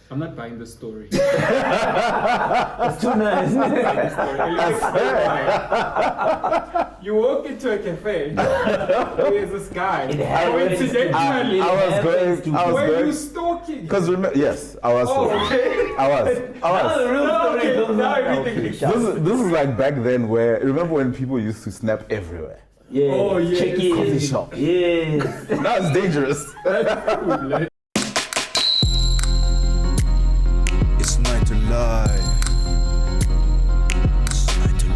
I'm not buying the story. It's too nice. You walk into a cafe. There's this guy. Coincidentally, I was were you going. stalking? Because yes, I was. Oh, okay. I was. Now the real story Okay, comes now out. everything makes This is like back then where, remember when people used to snap everywhere? Yeah. Oh, yes. Check in. Coffee shop. Yes. Now it's dangerous. It's night to live. It's night to live.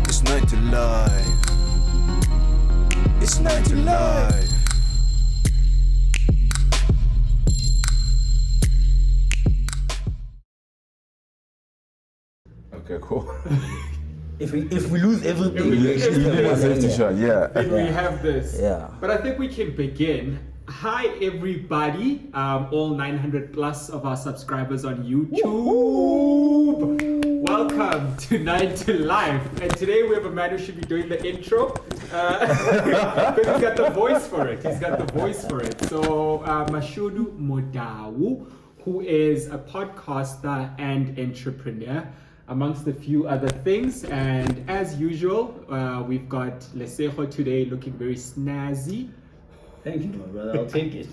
It's night to live. It's night to live. Okay, cool. If we lose everything, If we lose You need a everything. safety shot, yeah. Then we have this. Yeah. But I think we can begin. Hi, everybody. All 900 plus of our subscribers on YouTube. Welcome to 9 to Life. And today we have a man who should be doing the intro. Because he's got the voice for it. So, Mashudu Mudau, who is a podcaster and entrepreneur, amongst a few other things. And as usual, we've got Lesego today looking very snazzy. Thank you, my brother. I'll take it.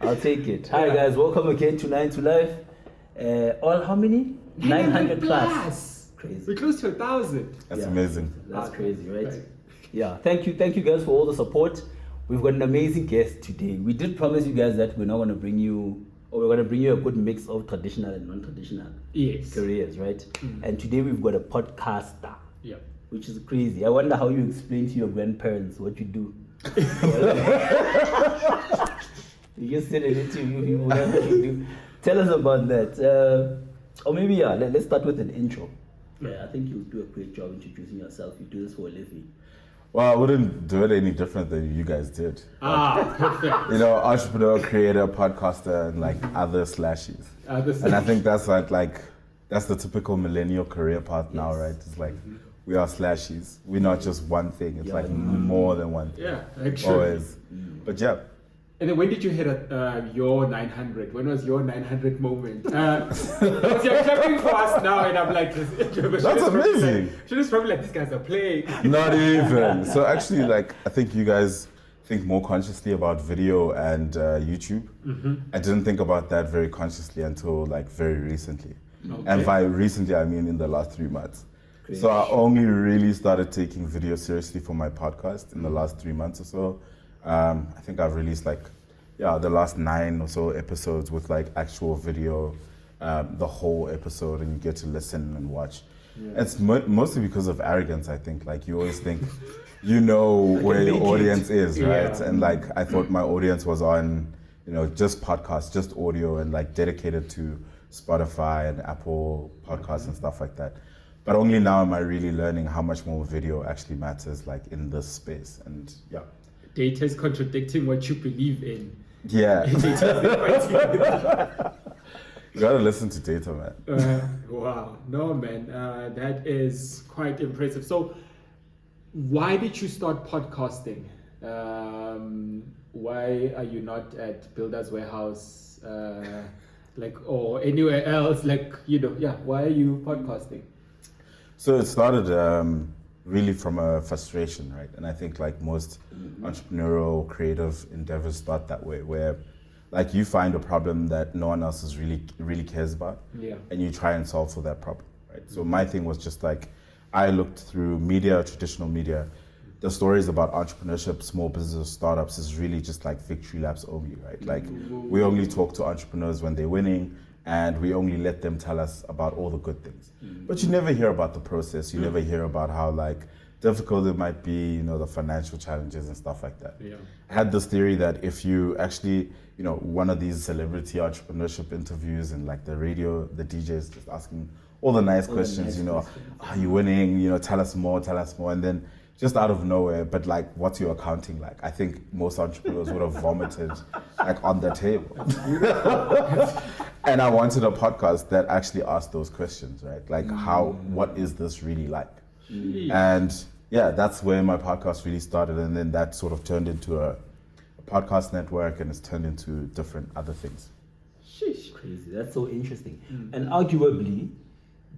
I'll take it. Hi guys, welcome again to 9 to Life. All how many? 900 plus. Crazy. We're close to 1,000. That's Yeah. amazing. That's crazy, right? Right. Yeah. Thank you guys for all the support. We've got an amazing guest today. We did promise you guys that we're not going to bring you, or we're going to bring you a good mix of traditional and non-traditional Yes. careers, right? And today we've got a podcaster, Yeah. which is crazy. I wonder how you explain to your grandparents what you do. You just said an interview, people know what you do. Tell us about that. Or maybe, let's start with an intro. Yeah, I think you do a great job introducing yourself. You do this for a living. Well, I wouldn't do it any different than you guys did. Perfect. You know, entrepreneur, creator, podcaster, and like other slashes. And I think that's that's the typical millennial career path now, right? It's like we are slashes. We're not just one thing. It's like more than one thing. Yeah, actually. Always. But yeah. And then when did you hit your 900? When was your 900 moment? Because you're clapping for us now, and I'm like, That's amazing. She was probably like, these guys are playing. Not even. So actually, like, I think you guys think more consciously about video and YouTube. I didn't think about that very consciously until like very recently. Okay. And by recently, I mean in the last 3 months. So I only really started taking video seriously for my podcast in the last 3 months or so. I think I've released the last 9 or so episodes with like actual video, the whole episode, and you get to listen and watch. Yeah. It's mostly because of arrogance, I think. Like you always think you know where your audience is, right? Yeah. And like I thought my audience was on, just podcasts, just audio, and like dedicated to Spotify and Apple podcasts and stuff like that. But only now am I really learning how much more video actually matters, like in this space. And yeah. Data is contradicting what you believe in. Yeah. Data You gotta listen to data, man. wow. No, man. That is quite impressive. So, why did you start podcasting? Why are you not at Builder's Warehouse, or anywhere else? Why are you podcasting? So it started really from a frustration, right? And I think like most entrepreneurial, creative endeavors start that way, where like you find a problem that no one else is really cares about, and you try and solve for that problem, right? So my thing was just like, I looked through media, traditional media, the stories about entrepreneurship, small business, startups is really just like victory laps only, right? Like we only talk to entrepreneurs when they're winning, and we only let them tell us about all the good things. But you never hear about the process. You never hear about how like difficult it might be, the financial challenges and stuff like that. Yeah. I had this theory that if you actually, one of these celebrity entrepreneurship interviews and like the radio, the DJs just asking all the nice questions, are you winning? Tell us more. And then just out of nowhere, but like, what's your accounting like? I think most entrepreneurs would have vomited like on the table. And I wanted a podcast that actually asked those questions, right? Like what is this really like? And yeah, that's where my podcast really started. And then that sort of turned into a podcast network, and it's turned into different other things. Sheesh. Crazy. That's so interesting. And arguably,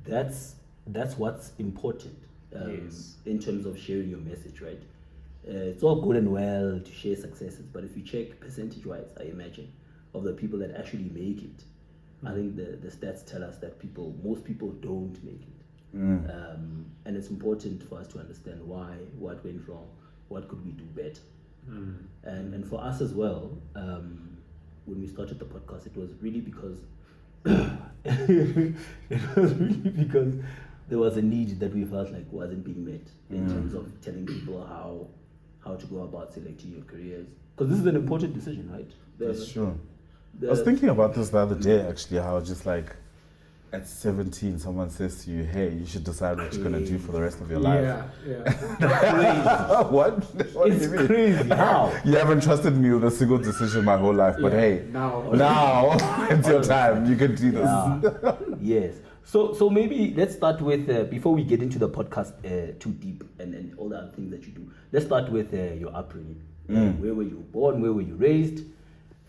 that's what's important Yes. in terms of sharing your message, right? It's all good and well to share successes, but if you check percentage-wise, I imagine, of the people that actually make it, I think the stats tell us that most people don't make it. And it's important for us to understand why, what went wrong, what could we do better. And for us as well, when we started the podcast, it was really because there was a need that we felt like wasn't being met in terms of telling people how to go about selecting your careers, because this is an important decision, right? That's true. I was thinking about this the other day, actually, how just like at 17, someone says to you, hey, you should decide what you're going to do for the rest of your life. Yeah. What? What It's do you mean? crazy. How? You haven't trusted me with a single decision my whole life, but hey, Now. it's your time. You can do this. Yeah. Yes. So maybe let's start with, before we get into the podcast too deep and all the other things that you do, let's start with your upbringing. Where were you born? Where were you raised?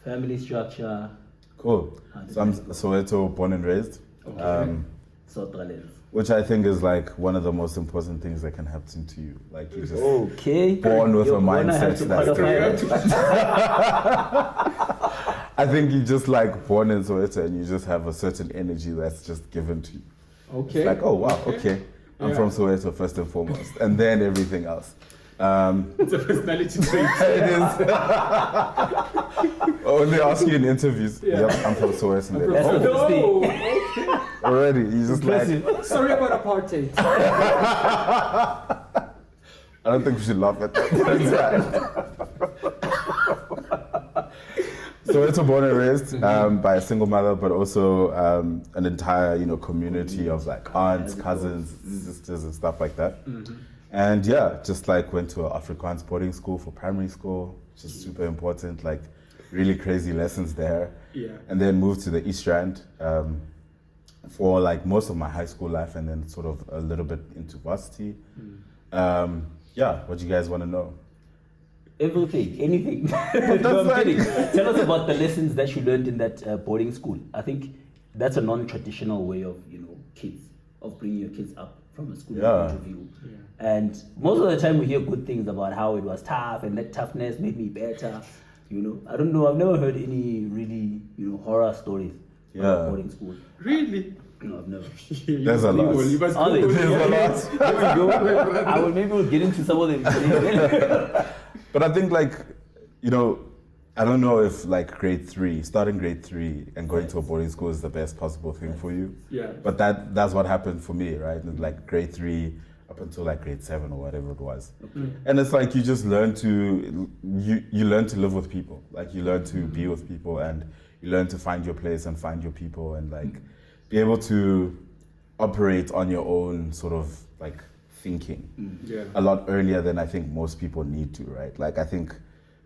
Family structure? Cool. So I'm Soweto, born and raised. Soweto. Which I think is like one of the most important things that can happen to you. Like you just Okay. born with You're a gonna have mindset to that's qualify it. I think you just like born in Soweto and you just have a certain energy that's just given to you. Okay. It's like, oh wow, okay. I'm Yeah. from Soweto first and foremost, and then everything else. It's a personality trait. It is. When they ask you in interviews, Yeah. yep, I'm from Soweto. And That's then, the first thing. okay. already, you just Impressive. like, Sorry about apartheid. I don't think we should laugh at that. But it's right. Soweto, born and raised by a single mother, but also an entire, community of like aunts, cousins, sisters, and stuff like that. And yeah, just like went to an Afrikaans boarding school for primary school, which is super important, like really crazy lessons there. Yeah. And then moved to the East Rand for like most of my high school life, and then sort of a little bit into varsity. Yeah, what do you guys want to know? Everything, anything. No, I'm kidding. Tell us about the lessons that you learned in that boarding school. I think that's a non-traditional way of, bringing your kids up from a school point of view. Yeah. And most of the time we hear good things about how it was tough and that toughness made me better. I don't know. I've never heard any really, horror stories about boarding school. Really? No, I've never. There's a lot. You must Are they? Google. There's a lot. There we go. Maybe we'll get into some of them. But I think like, I don't know if like starting grade 3 and going to a boarding school is the best possible thing for you. Yeah. But that's what happened for me, right? Like grade 3 up until like grade 7 or whatever it was. And it's like you just learn to learn to live with people. Like you learn to be with people, and you learn to find your place and find your people, and like be able to operate on your own sort of like thinking a lot earlier than I think most people need to, right? Like I think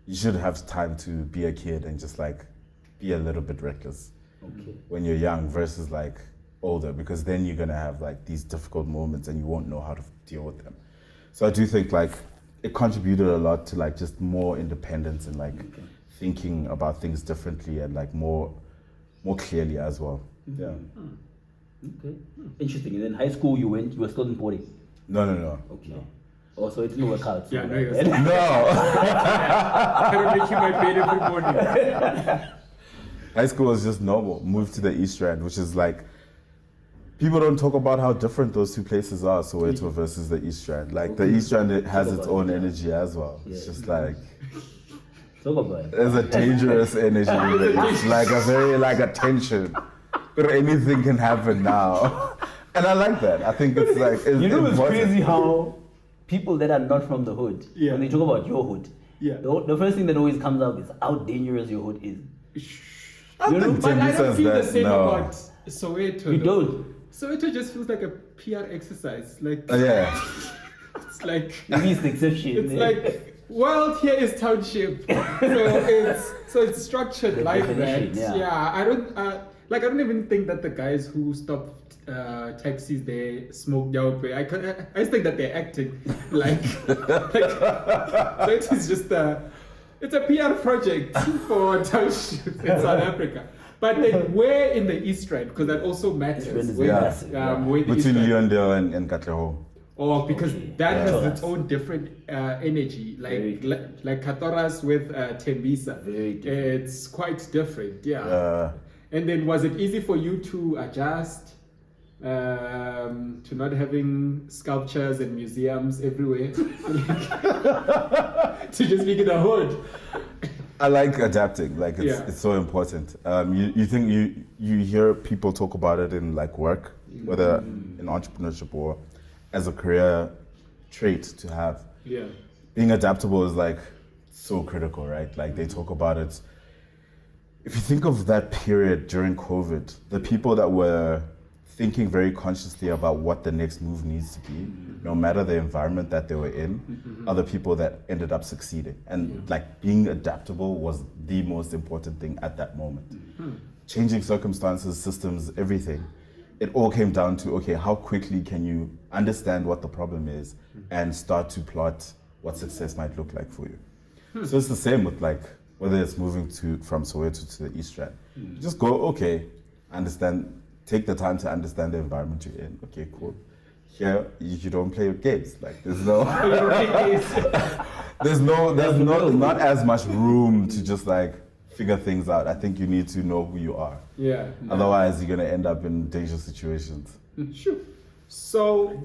you should have time to be a kid and just like be a little bit reckless when you're young versus like older, because then you're gonna have like these difficult moments and you won't know how to deal with them. So I do think like it contributed a lot to like just more independence and like thinking about things differently and like more clearly as well. Yeah. Okay. Interesting. And then high school you were still in boarding. No. Okay. Oh, so it didn't work out. So Yeah, no, like you're that. No. I don't make you my bed every morning. High school was just normal. Moved to the East Rand, which is like, people don't talk about how different those two places are, Soweto versus the East Rand. Like the East Rand, it has its own energy as well. It's just like, Talk about it. there's a dangerous energy in the East, like a very like a tension. But anything can happen now. And I like that. I think it's like, it's It's important. crazy how people that are not from the hood, when they talk about your hood, the first thing that always comes up is how dangerous your hood is. I don't think But I Timmy don't says feel the that, same no. about Soweto. You though. don't. Soweto just feels like a PR exercise. Like Yeah. it's like Maybe it's the exception. it's like, well, here is township. So it's structured like definition, that. yeah. I don't even think that the guys who stopped taxis there smoked out. I just think that they're acting like so it is just It's a PR project for townships in South Africa. But then where in the East Rand, because that also matters. East Rand is Where, massive, where the East Between Rand- Leondale and Katlehong. Or because that has Yeah. its own different energy, Very like Katoras with Tembisa. Very different. It's quite different, yeah. And then was it easy for you to adjust to not having sculptures and museums everywhere? To just be in the hood? I like adapting. Like it's so important. You think you hear people talk about it in like work, whether in entrepreneurship or as a career trait to have. Yeah. Being adaptable is like so critical, right? Like they talk about it. If you think of that period during COVID, the people that were thinking very consciously about what the next move needs to be, no matter the environment that they were in, are the people that ended up succeeding. And like being adaptable was the most important thing at that moment. Changing circumstances, systems, everything. It all came down to, okay, how quickly can you understand what the problem is and start to plot what success might look like for you. So it's the same with like, whether it's moving from Soweto to the East Rand. You just go, okay, understand, take the time to understand the environment you're in. Okay, cool. Here, you don't play games. Like there's not as much room to just like figure things out. I think you need to know who you are. Yeah. Otherwise, you're gonna end up in dangerous situations. Sure. So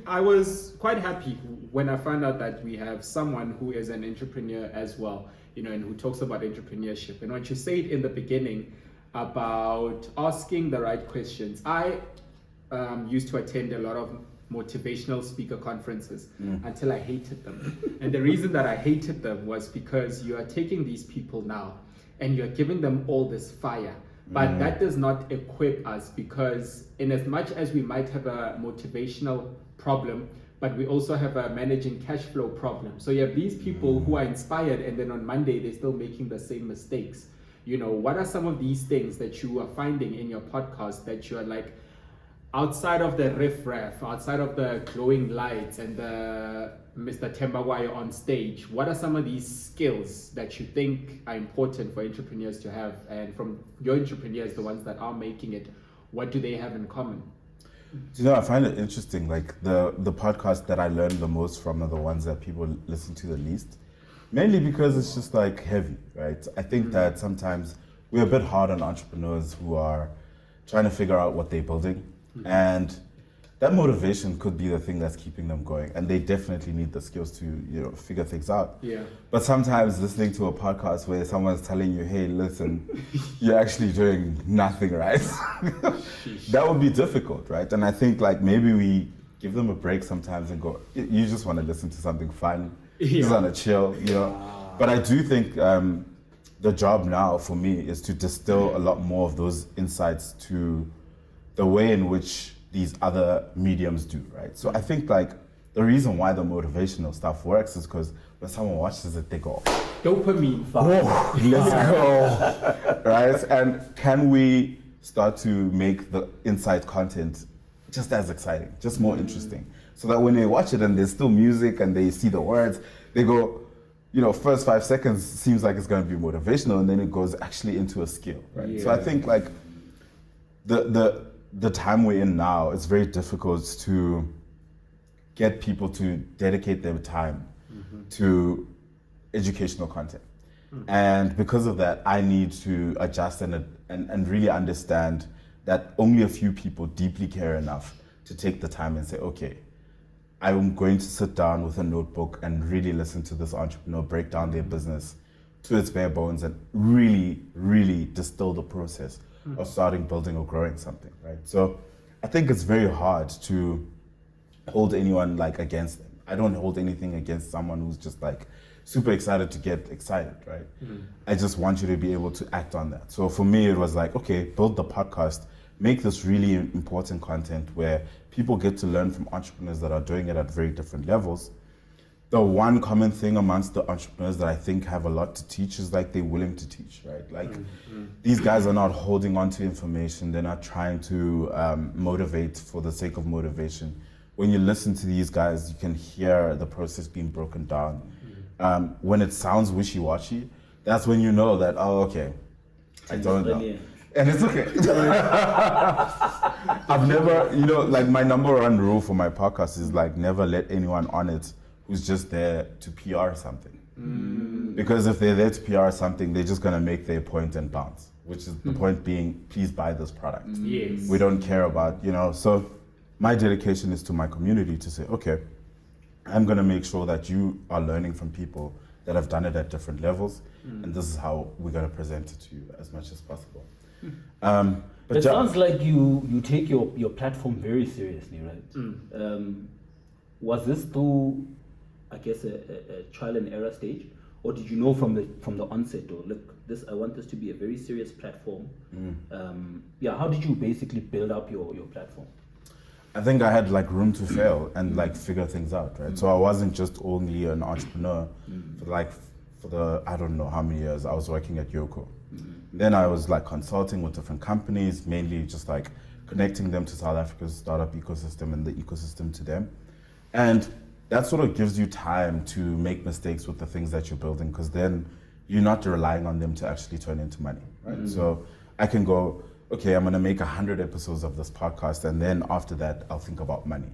I was quite happy when I found out that we have someone who is an entrepreneur as well, you know, and who talks about entrepreneurship. And what you said in the beginning about asking the right questions. I used to attend a lot of motivational speaker conferences until I hated them. And the reason that I hated them was because you are taking these people now and you're giving them all this fire. But that does not equip us, because in as much as we might have a motivational problem, but we also have a managing cash flow problem. So you have these people who are inspired, and then on Monday they're still making the same mistakes. You know, what are some of these things that you are finding in your podcast that you are like, outside of the riff-raff, outside of the glowing lights and the Mr. Tembagwayo on stage, what are some of these skills that you think are important for entrepreneurs to have? And from your entrepreneurs, the ones that are making it, what do they have in common? You know, I find it interesting. Like the podcasts that I learn the most from are the ones that people listen to the least. Mainly because it's just like heavy, right? I think that sometimes we're a bit hard on entrepreneurs who are trying to figure out what they're building. And that motivation could be the thing that's keeping them going. And they definitely need the skills to, you know, figure things out. Yeah. But sometimes listening to a podcast where someone's telling you, hey, listen, you're actually doing nothing right. That would be difficult, right? And I think like maybe we give them a break sometimes and go, you just want to listen to something fun. You just want to chill, you know. But I do think the job now for me is to distill a lot more of those insights to the way in which these other mediums do, right? So I think like the reason why the motivational stuff works is because when someone watches it, they go, Dopamine. oh, let's go, right? And can we start to make the insight content just as exciting, just more interesting, so that when they watch it and there's still music and they see the words, they go, you know, first 5 seconds seems like it's going to be motivational, and then it goes actually into a skill, right? Yeah. So I think like the time we're in now, it's very difficult to get people to dedicate their time to educational content. And because of that, I need to adjust and really understand that only a few people deeply care enough to take the time and say, okay, I'm going to sit down with a notebook and really listen to this entrepreneur break down their business to its bare bones and really, really distill the process of starting, building, or growing something, right? So I think it's very hard to hold anyone like against them. I don't hold anything against someone who's just like super excited to get excited, right? I just want you to be able to act on that. So for me, it was like, okay, build the podcast, make this really important content where people get to learn from entrepreneurs that are doing it at very different levels. The one common thing amongst the entrepreneurs that I think have a lot to teach is like they're willing to teach, right? Like these guys are not holding on to information. They're not trying to motivate for the sake of motivation. When you listen to these guys, you can hear the process being broken down. when it sounds wishy-washy, that's when you know that, oh, okay, I don't know. And it's okay. I've never, like my number one rule for my podcast is like never let anyone on it who's just there to PR something. Because if they're there to PR something, they're just gonna make their point and bounce, which is the point being, please buy this product. Yes. We don't care about, so my dedication is to my community to say, okay, I'm gonna make sure that you are learning from people that have done it at different levels, and this is how we're gonna present it to you as much as possible. But It sounds like you take your platform very seriously, right? Was this through, I guess, a trial and error stage, or did you know from the onset, or look, I want this to be a very serious platform? How did you basically build up your platform? I think I had like room to fail and like figure things out, right? So I wasn't just only an entrepreneur for the I don't know how many years I was working at YOCO. Then I was like consulting with different companies, mainly just like connecting them to South Africa's startup ecosystem and the ecosystem to them. And that sort of gives you time to make mistakes with the things that you're building, because then you're not relying on them to actually turn into money, right? So I can go, okay, I'm gonna make 100 episodes of this podcast, and then after that, I'll think about money.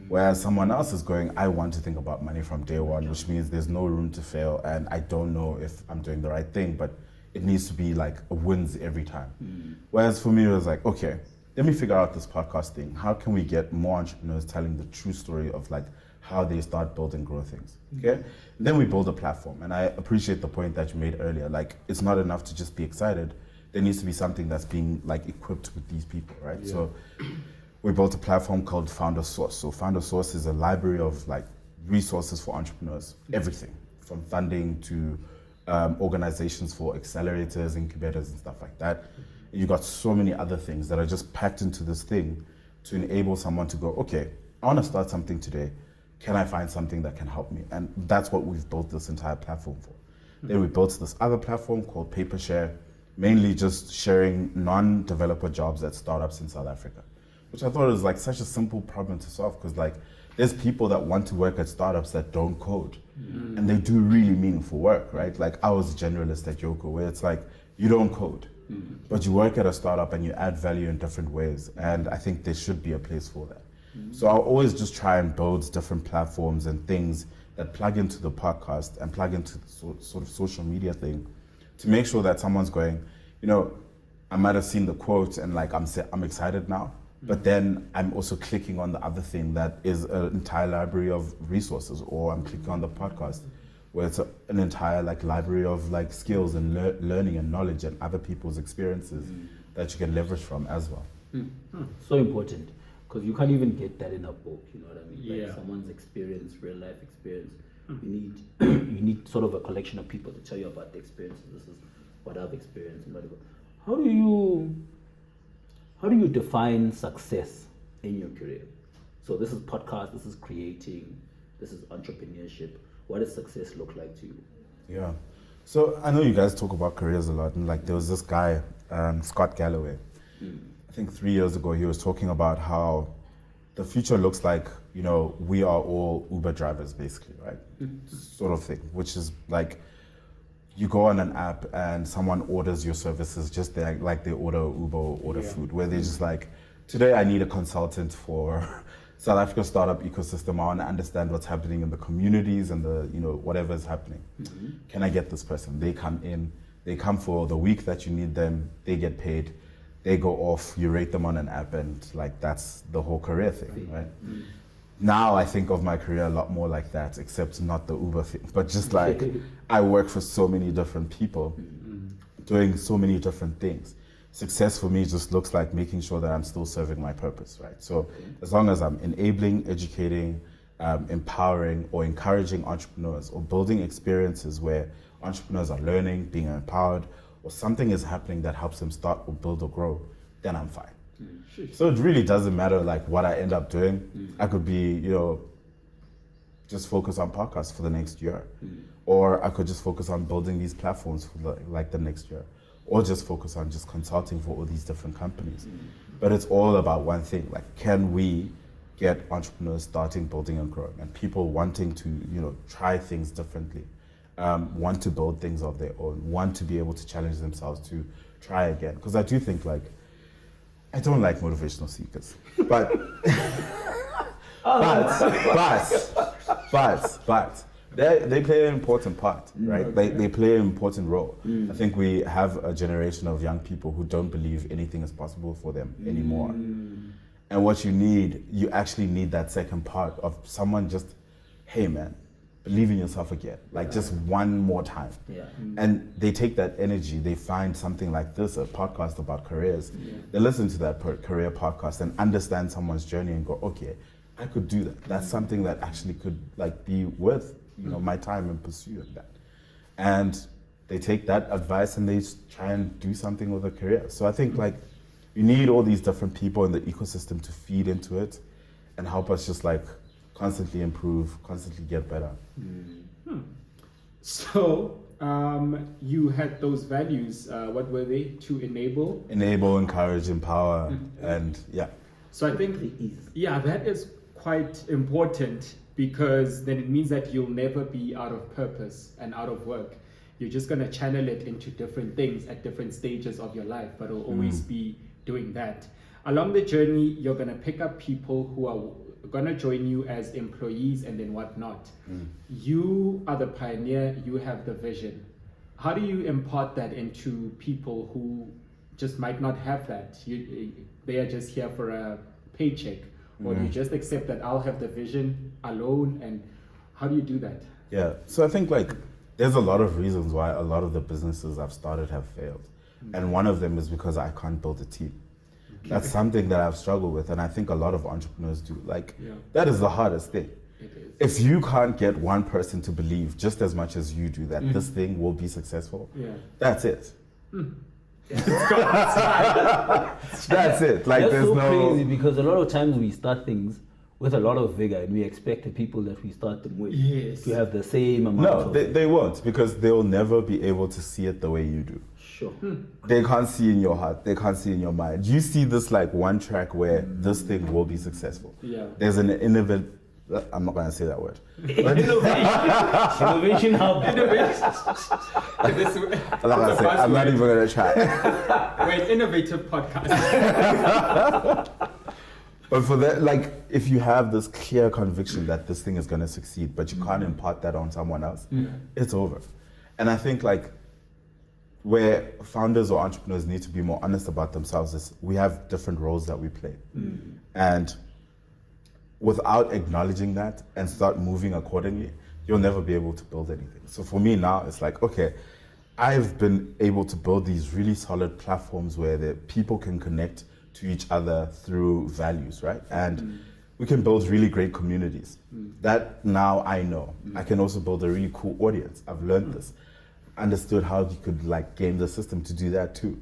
Whereas someone else is going, I want to think about money from day one, which means there's no room to fail, and I don't know if I'm doing the right thing, but it needs to be like wins every time. Whereas for me, it was like, okay, let me figure out this podcast thing. How can we get more entrepreneurs telling the true story of like how they start, build, and grow things? Okay, and then we build a platform, and I appreciate the point that you made earlier. Like, it's not enough to just be excited. There needs to be something that's being like equipped with these people, right? Yeah. So we built a platform called Founder Source. So Founder Source is a library of like resources for entrepreneurs, everything from funding to organizations for accelerators, incubators, and stuff like that. You got so many other things that are just packed into this thing to enable someone to go, okay, I want to start something today. Can I find something that can help me? And that's what we've built this entire platform for. Then we built this other platform called PaperShare, mainly just sharing non-developer jobs at startups in South Africa, which I thought was like such a simple problem to solve, because like there's people that want to work at startups that don't code, and they do really meaningful work, right? Like I was a generalist at YOCO, where it's like you don't code, but you work at a startup and you add value in different ways, and I think there should be a place for that. So I'll always just try and build different platforms and things that plug into the podcast and plug into the sort of social media thing, to make sure that someone's going, I might have seen the quote and like I'm excited now, but then I'm also clicking on the other thing that is an entire library of resources, or I'm clicking on the podcast where it's an entire like library of like skills and learning and knowledge and other people's experiences that you can leverage from as well. So important, because you can't even get that in a book, you know what I mean? Yeah. Like someone's experience, real life experience. You need sort of a collection of people to tell you about the experiences. This is what I've experienced and whatever. How do you define success in your career? So this is podcast, this is creating, this is entrepreneurship. What does success look like to you? Yeah. So I know you guys talk about careers a lot, and like there was this guy, Scott Galloway. I think 3 years ago, he was talking about how the future looks like, we are all Uber drivers, basically, right? Sort of thing, which is like you go on an app and someone orders your services just there, like they order Uber or order food, where they're just like, today I need a consultant for South Africa's startup ecosystem. I want to understand what's happening in the communities and the, whatever is happening. Can I get this person? They come in, they come for the week that you need them, they get paid, they go off, you rate them on an app, and like that's the whole career thing, right? Now I think of my career a lot more like that, except not the Uber thing, but just like I work for so many different people doing so many different things. Success for me just looks like making sure that I'm still serving my purpose, right? So as long as I'm enabling, educating, empowering, or encouraging entrepreneurs, or building experiences where entrepreneurs are learning, being empowered, or something is happening that helps them start or build or grow, then I'm fine. So it really doesn't matter like what I end up doing. I could be, just focus on podcasts for the next year, or I could just focus on building these platforms for the next year, or just focus on just consulting for all these different companies. But it's all about one thing, like can we get entrepreneurs starting, building, and growing, and people wanting to, try things differently, want to build things of their own, want to be able to challenge themselves to try again. Because I do think, like, I don't like motivational seekers, but but they play an important part, right? Okay. They play an important role. I think we have a generation of young people who don't believe anything is possible for them anymore. And what you actually need that second part of someone just, hey man, believe in yourself again, like just one more time. Yeah. And they take that energy, they find something like this, a podcast about careers. They listen to that career podcast and understand someone's journey and go, okay, I could do that. That's something that actually could like be worth my time in pursuing that. And they take that advice and they try and do something with a career. So I think like you need all these different people in the ecosystem to feed into it and help us just like constantly improve, constantly get better. So you had those values. What were they? To enable. Enable, encourage, empower, and yeah. So I think that is quite important, because then it means that you'll never be out of purpose and out of work. You're just going to channel it into different things at different stages of your life, but it'll always be doing that. Along the journey, you're going to pick up people who are going to join you as employees and then whatnot. You are the pioneer, you have the vision. How do you impart that into people who just might not have that? They are just here for a paycheck. Or do you just accept that I'll have the vision alone? And how do you do that? Yeah, so I think like there's a lot of reasons why a lot of the businesses I've started have failed. And one of them is because I can't build a team. That's something that I've struggled with, and I think a lot of entrepreneurs do. Like, that is the hardest thing. It is. If you can't get one person to believe just as much as you do that this thing will be successful, that's it. That's it. Like, That's there's so no... crazy, because a lot of times we start things with a lot of vigor and we expect the people that we start them with to have the same amount No, of... they won't, because they'll never be able to see it the way you do. Sure. They can't see in your heart, they can't see in your mind. You see this like one track where this thing will be successful. Yeah. There's an innovative, I'm not gonna say that word. Innovation hub. I'm not even gonna try. We're an innovative podcast. But for that, like, if you have this clear conviction that this thing is gonna succeed, but you can't impart that on someone else, it's over. And I think like where founders or entrepreneurs need to be more honest about themselves is we have different roles that we play. And without acknowledging that and start moving accordingly, you'll never be able to build anything. So for me now, it's like, okay, I've been able to build these really solid platforms where the people can connect to each other through values, right? And we can build really great communities. That now I know. I can also build a really cool audience. I've learned this. Understood how you could like game the system to do that too.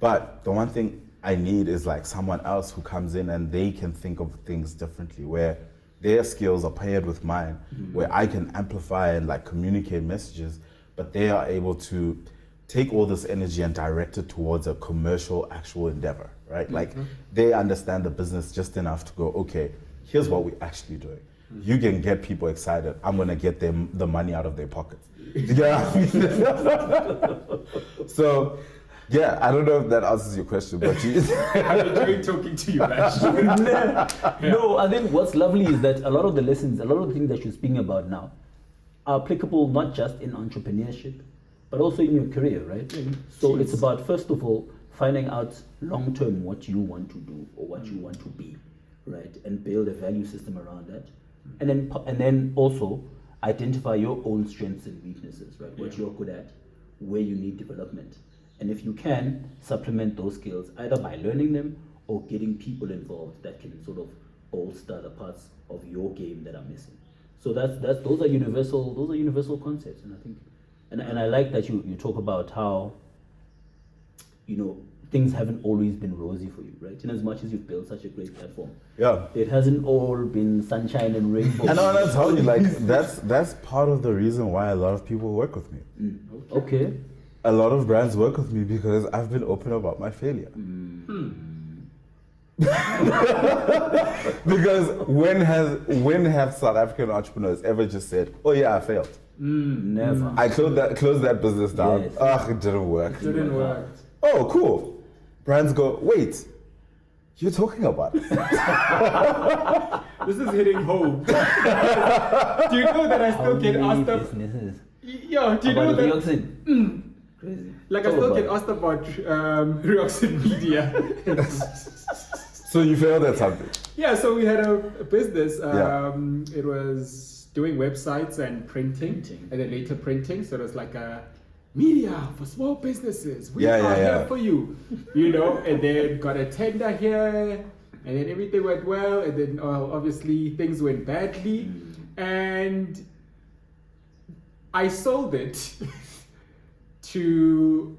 But the one thing I need is like someone else who comes in and they can think of things differently, where their skills are paired with mine, where I can amplify and like communicate messages, but they are able to take all this energy and direct it towards a commercial actual endeavor, right? Like they understand the business just enough to go, okay, here's what we're actually doing. You can get people excited. I'm gonna get them the money out of their pockets. You get what I mean? So, yeah, I don't know if that answers your question, but you... I'm enjoying talking to you, Mash. No, I think what's lovely is that a lot of the lessons, a lot of the things that you're speaking about now are applicable not just in entrepreneurship, but also in your career, right? So it's about, first of all, finding out long-term what you want to do or what you want to be, right? And build a value system around that. And then also identify your own strengths and weaknesses, right? What you're good at, where you need development. And if you can, supplement those skills either by learning them or getting people involved that can sort of bolster the parts of your game that are missing. So those are universal concepts, and I think, and I like that you talk about how, you know, things haven't always been rosy for you, right? In as much as you've built such a great platform, it hasn't all been sunshine and rainbows. And I want to tell you, like, that's part of the reason why a lot of people work with me. Okay. A lot of brands work with me because I've been open about my failure. Because when have South African entrepreneurs ever just said, "Oh yeah, I failed. Never. I closed that business down. Yes. Ugh, it didn't work." Didn't work. Oh, cool. Brands go, "Wait, you're talking about it." This is hitting home. Do you know that I still get asked up? businesses. Yo, do you know About that? dioxin. Crazy. Like I Talk still about get asked about Rioxin Media. So you failed at something. Yeah, so we had a business. Yeah. It was doing websites and printing, Printing. and then later printing. So it was like a media for small businesses. We Yeah, are yeah, here yeah. for you, you know. And then got a tender here, and then everything went well. And then obviously things went badly, and I sold it to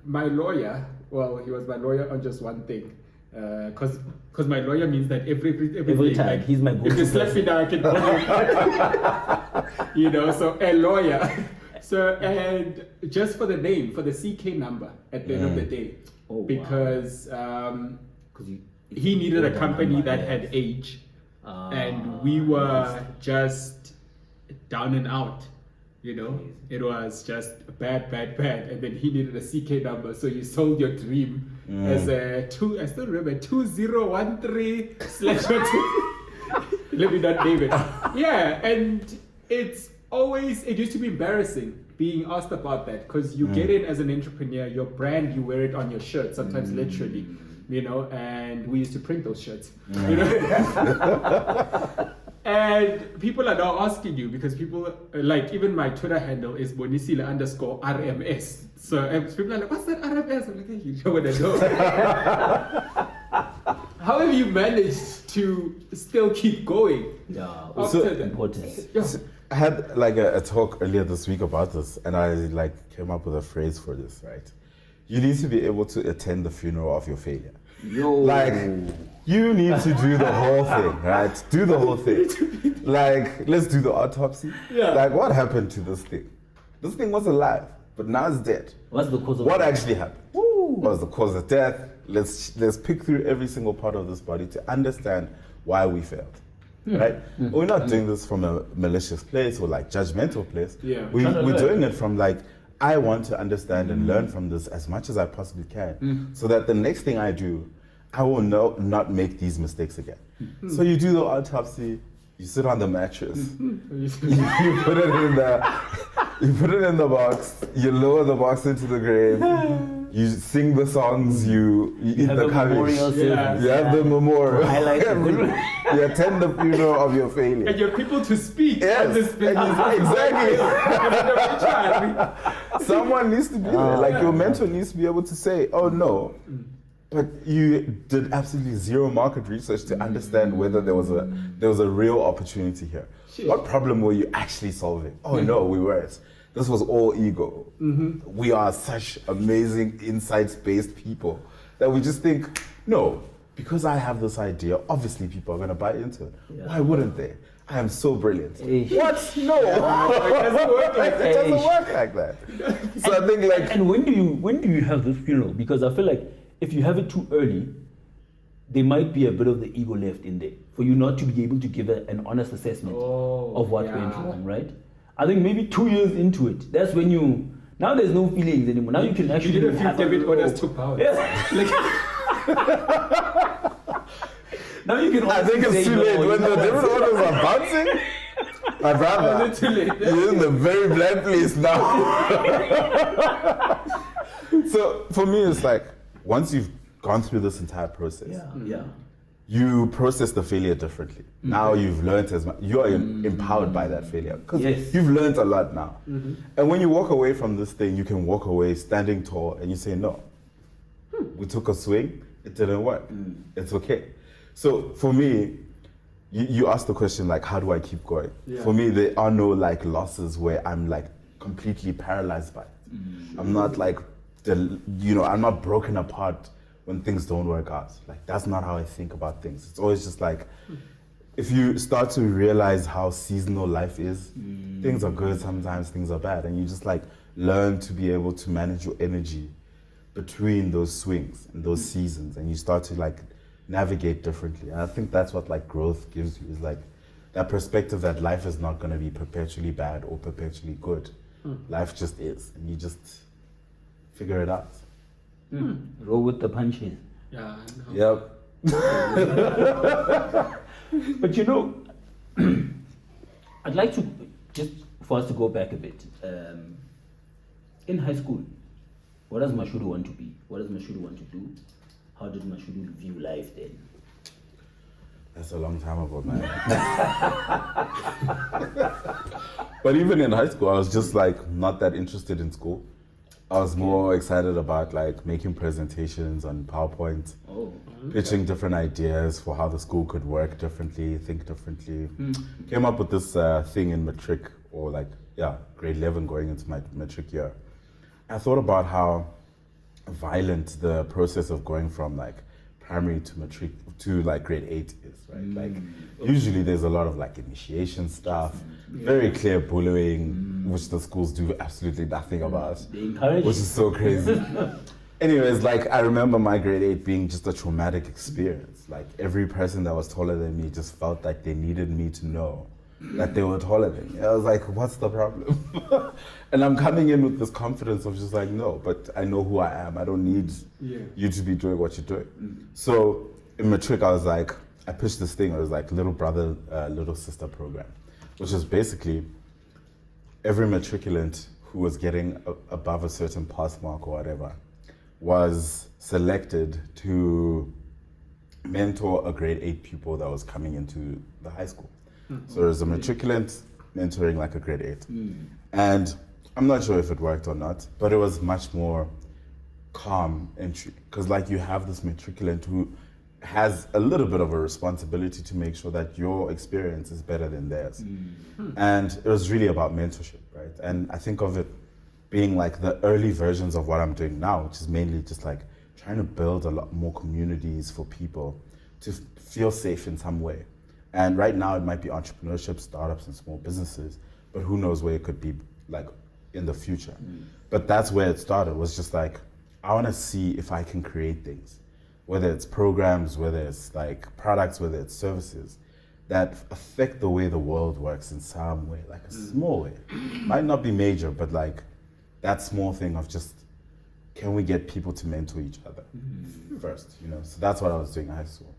my lawyer. Well, he was my lawyer on just one thing. Because my lawyer means that every time, like, he's my if you go-to slap me down, I can call you. You know, so a lawyer. So, and just for the name, for the CK number at the end of the day. Oh, wow. Because 'Cause he needed a the company number, that yes. had age. Ah, And we were just down and out. You know, Crazy. it was just bad. And then he needed a CK number. So you sold your dream as a I still remember 2013 / let me not name it. Yeah, and it used to be embarrassing being asked about that because you get in as an entrepreneur, your brand, you wear it on your shirt, sometimes literally, you know, and we used to print those shirts, you know. And people are now asking you because people like even my Twitter handle is Bonisile_RMS. So people are like, "What's that RMS?" I'm like, "Hey, you don't want to know." How have you managed to still keep going? Yeah, After so that? important. Yeah. I had like a talk earlier this week about this, and I like came up with a phrase for this. Right, you need to be able to attend the funeral of your failure. Yo, Like, you need to do the whole thing, right? Do the whole thing. Like, let's do the autopsy. Yeah. Like, what happened to this thing? This thing was alive, but now it's dead. what's the cause of What death? actually happened? What was the cause of death? Let's pick through every single part of this body to understand why we failed. Right? We're not doing this from a malicious place or like judgmental place. Yeah. We're doing it from like, I want to understand and learn from this as much as I possibly can, so that the next thing I do, I will not make these mistakes again. So you do the autopsy, you sit on the mattress, you put it in the box, you lower the box into the grave, you sing the songs, you eat have the a memorial cabbage, service. you have the memorial, Highlight the you attend the funeral of your failure. And you're people to speak Yes, on this and exactly. Someone needs to be there. Like your mentor needs to be able to say, "Oh no, but you did absolutely zero market research to understand whether there was a real opportunity here. What problem were you actually solving? Oh no, we weren't. This was all ego. We are such amazing insights-based people that we just think, no, because I have this idea, obviously people are going to buy into it. Yeah. Why wouldn't they? I am so brilliant. Eish. What? No. It doesn't work like It doesn't work like that. So I think like And when do you have this funeral? Because I feel like if you have it too early, there might be a bit of the ego left in there for you not to be able to give an honest assessment of what went wrong, right? I think maybe 2 years into it, that's when now there's no feelings anymore. Now you can actually You did a few have David little- orders 2 pounds. Yes. Now you can I think honestly it's say, too late. no, When you the know different what? orders are bouncing, I'd rather. Is it too late? You're in the very blank place now. So for me, it's like once you've gone through this entire process, Yeah. you process the failure differently. Now you've learned as much. You are empowered by that failure because Yes. you've learned a lot now. And when you walk away from this thing, you can walk away standing tall and you say, no, we took a swing, it didn't work. It's okay. So for me, you asked the question like, how do I keep going? Yeah. For me, there are no like losses where I'm like completely paralyzed by it. I'm not like I'm not broken apart when things don't work out. Like that's not how I think about things. It's always just like if you start to realize how seasonal life is, things are good sometimes, things are bad, and you just like learn to be able to manage your energy between those swings and those seasons, and you start to like navigate differently. And I think that's what like growth gives you, is like that perspective that life is not going to be perpetually bad or perpetually good. Life just is, and you just figure it out. Roll with the punches. Yeah. I know. Yep. But you know, I'd like to just for us to go back a bit. In high school, what does Mashudu want to be? What does Mashudu want to do? How did Mashudu view life then? That's a long time ago, man. But even in high school, I was just like not that interested in school. I was more excited about like making presentations on PowerPoint, pitching different ideas for how the school could work differently, think differently. Came up with this thing in matric, or like, grade 11 going into my matric year. I thought about how violent the process of going from like primary to matric to like grade 8 is, right? Like usually there's a lot of like initiation stuff, very clear bullying, which the schools do absolutely nothing about, They encourage which is so crazy. Anyways, like I remember my grade 8 being just a traumatic experience. Like every person that was taller than me just felt like they needed me to know that they were taller than me. I was like, what's the problem? And I'm coming in with this confidence of just like, no, but I know who I am. I don't need you to be doing what you're doing. So in matric, I was like, I pitched this thing. It was like little brother, little sister program, which is basically every matriculant who was getting above a certain pass mark or whatever was selected to mentor a grade 8 pupil that was coming into the high school. So there's a matriculant mentoring like a grade 8. And I'm not sure if it worked or not, but it was much more calm entry. Because like you have this matriculant who has a little bit of a responsibility to make sure that your experience is better than theirs. And it was really about mentorship, right? And I think of it being like the early versions of what I'm doing now, which is mainly just like trying to build a lot more communities for people to feel safe in some way. And right now it might be entrepreneurship, startups and small businesses, but who knows where it could be like in the future. But that's where it started, was just like, I want to see if I can create things, whether it's programs, whether it's like products, whether it's services that affect the way the world works in some way, like a small way. Might not be major, but like that small thing of just, can we get people to mentor each other first, you know? So that's what I was doing in high school.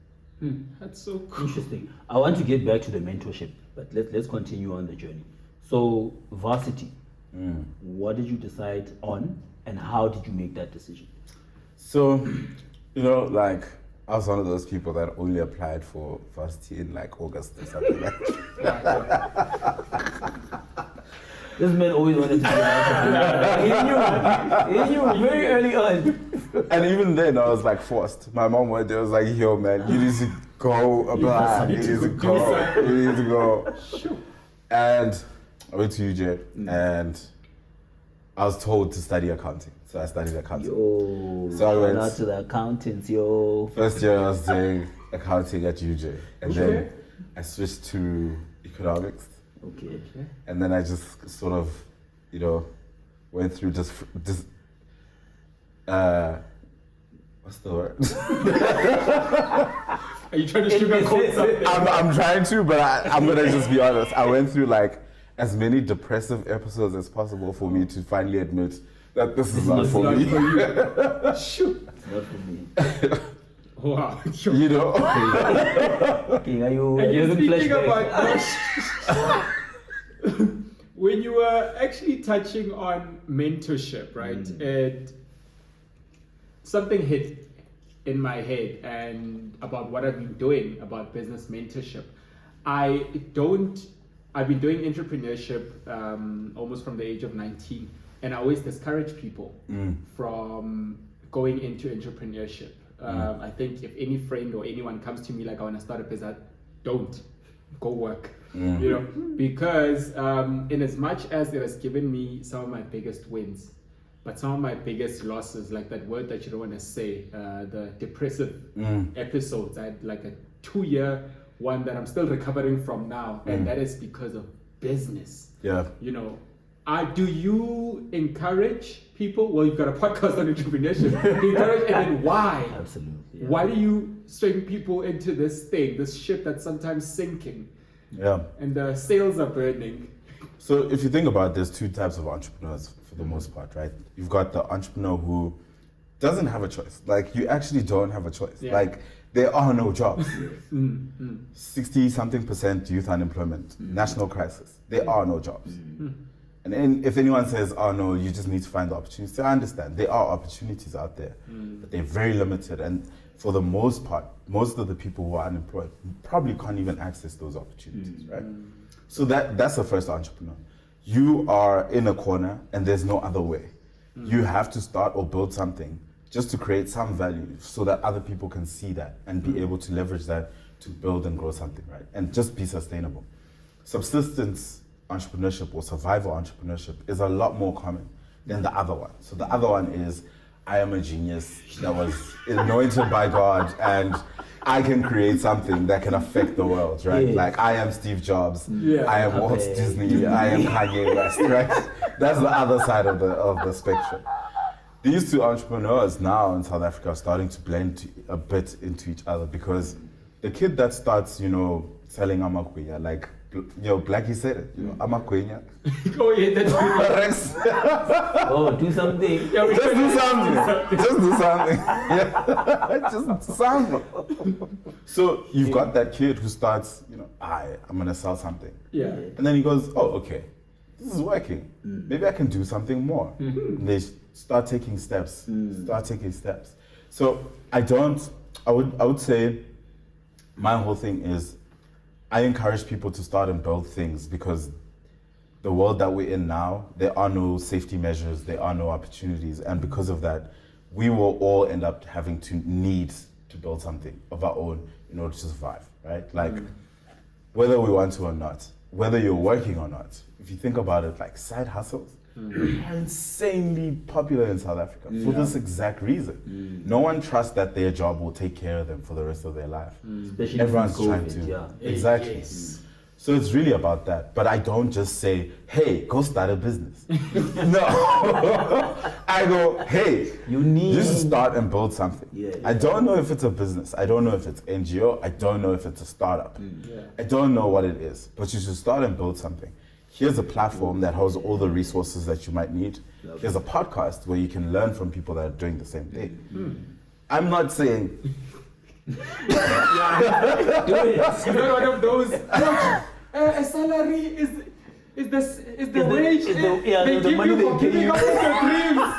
That's so cool. Interesting. I want to get back to the mentorship, but let's continue on the journey. So varsity, what did you decide on, and how did you make that decision? So, you know, like I was one of those people that only applied for varsity in like August or something like that. This man always wanted to be an entrepreneur. He knew very early on. And even then, I was like forced. My mom one day was like, yo, man, you need to go apply. You need to go. You need to go. And I went to UJ and I was told to study accounting. So I studied accounting. Yo, So I went shout out to the accountants, yo. First year, I was doing accounting at UJ. And then I switched to economics. Okay. And then I just sort of, you know, went through just what's the word? Are you trying to sugarcoat something? I'm trying to, but I'm gonna just be honest. I went through like as many depressive episodes as possible for me to finally admit that this is not for me. Shoot. It's not for me. Wow. You know? Okay, are you And you're having speaking flashbacks? about when you were actually touching on mentorship, right? Something hit in my head and about what I've been doing about business mentorship. I've been doing entrepreneurship almost from the age of 19, and I always discourage people from going into entrepreneurship. I think if any friend or anyone comes to me like, I want to start a business, don't go work, you know, because in as much as it has given me some of my biggest wins, but some of my biggest losses, like that word that you don't want to say, the depressive episodes. I had like a 2-year one that I'm still recovering from now, and that is because of business. Yeah. You know, Do you encourage people? Well, you've got a podcast on entrepreneurship. Do you encourage, and then why? Absolutely. Yeah. Why do you string people into this thing, this ship that's sometimes sinking, Yeah. and the sails are burning? So if you think about it, there's two types of entrepreneurs for the most part, right? You've got the entrepreneur who doesn't have a choice. Like, you actually don't have a choice. Yeah. Like, there are no jobs. 60-something% youth unemployment, national crisis. There are no jobs. And then if anyone says, oh no, you just need to find the opportunities, I understand. There are opportunities out there, but they're very limited. And for the most part, most of the people who are unemployed probably can't even access those opportunities, right? So that's the first entrepreneur. You are in a corner and there's no other way. You have to start or build something just to create some value so that other people can see that and be able to leverage that to build and grow something, right? And just be sustainable. Subsistence entrepreneurship or survival entrepreneurship is a lot more common than the other one. So the other one is, I am a genius that was anointed by God and I can create something that can affect the world, right? Yeah. Like, I am Steve Jobs, Yeah. I am Walt Okay. Disney, I am Kanye West, right? That's the other side of the spectrum. These two entrepreneurs now in South Africa are starting to blend a bit into each other, because the kid that starts, selling amakwenya, like, Blackie said it, amakwenya. Oh yeah, that's Rex, Oh, do something. yeah, we just can do something. Just do something. Yeah. Just do something. So you've got that kid who starts, I'm gonna sell something. Yeah. And then he goes, oh, okay, this is working. Maybe I can do something more. And they start taking steps, So I would say my whole thing is, I encourage people to start and build things, because the world that we're in now, there are no safety measures, there are no opportunities. And because of that, we will all end up having to need to build something of our own in order to survive, right? Like, whether we want to or not, whether you're working or not, if you think about it, like, side hustles are insanely popular in South Africa for this exact reason. No one trusts that their job will take care of them for the rest of their life. Especially Everyone's since trying COVID, to. yeah. Exactly. Yes. So it's really about that. But I don't just say, hey, go start a business. No. I go, hey, you should start and build something. Yeah. I don't know if it's a business. I don't know if it's NGO. I don't know if it's a startup. Yeah. I don't know what it is. But you should start and build something. Here's a platform that has all the resources that you might need. Here's a podcast where you can learn from people that are doing the same thing. I'm not saying... Do it. It's not one of those. A salary is the wage they the give money you they for give keeping you. up with your dreams.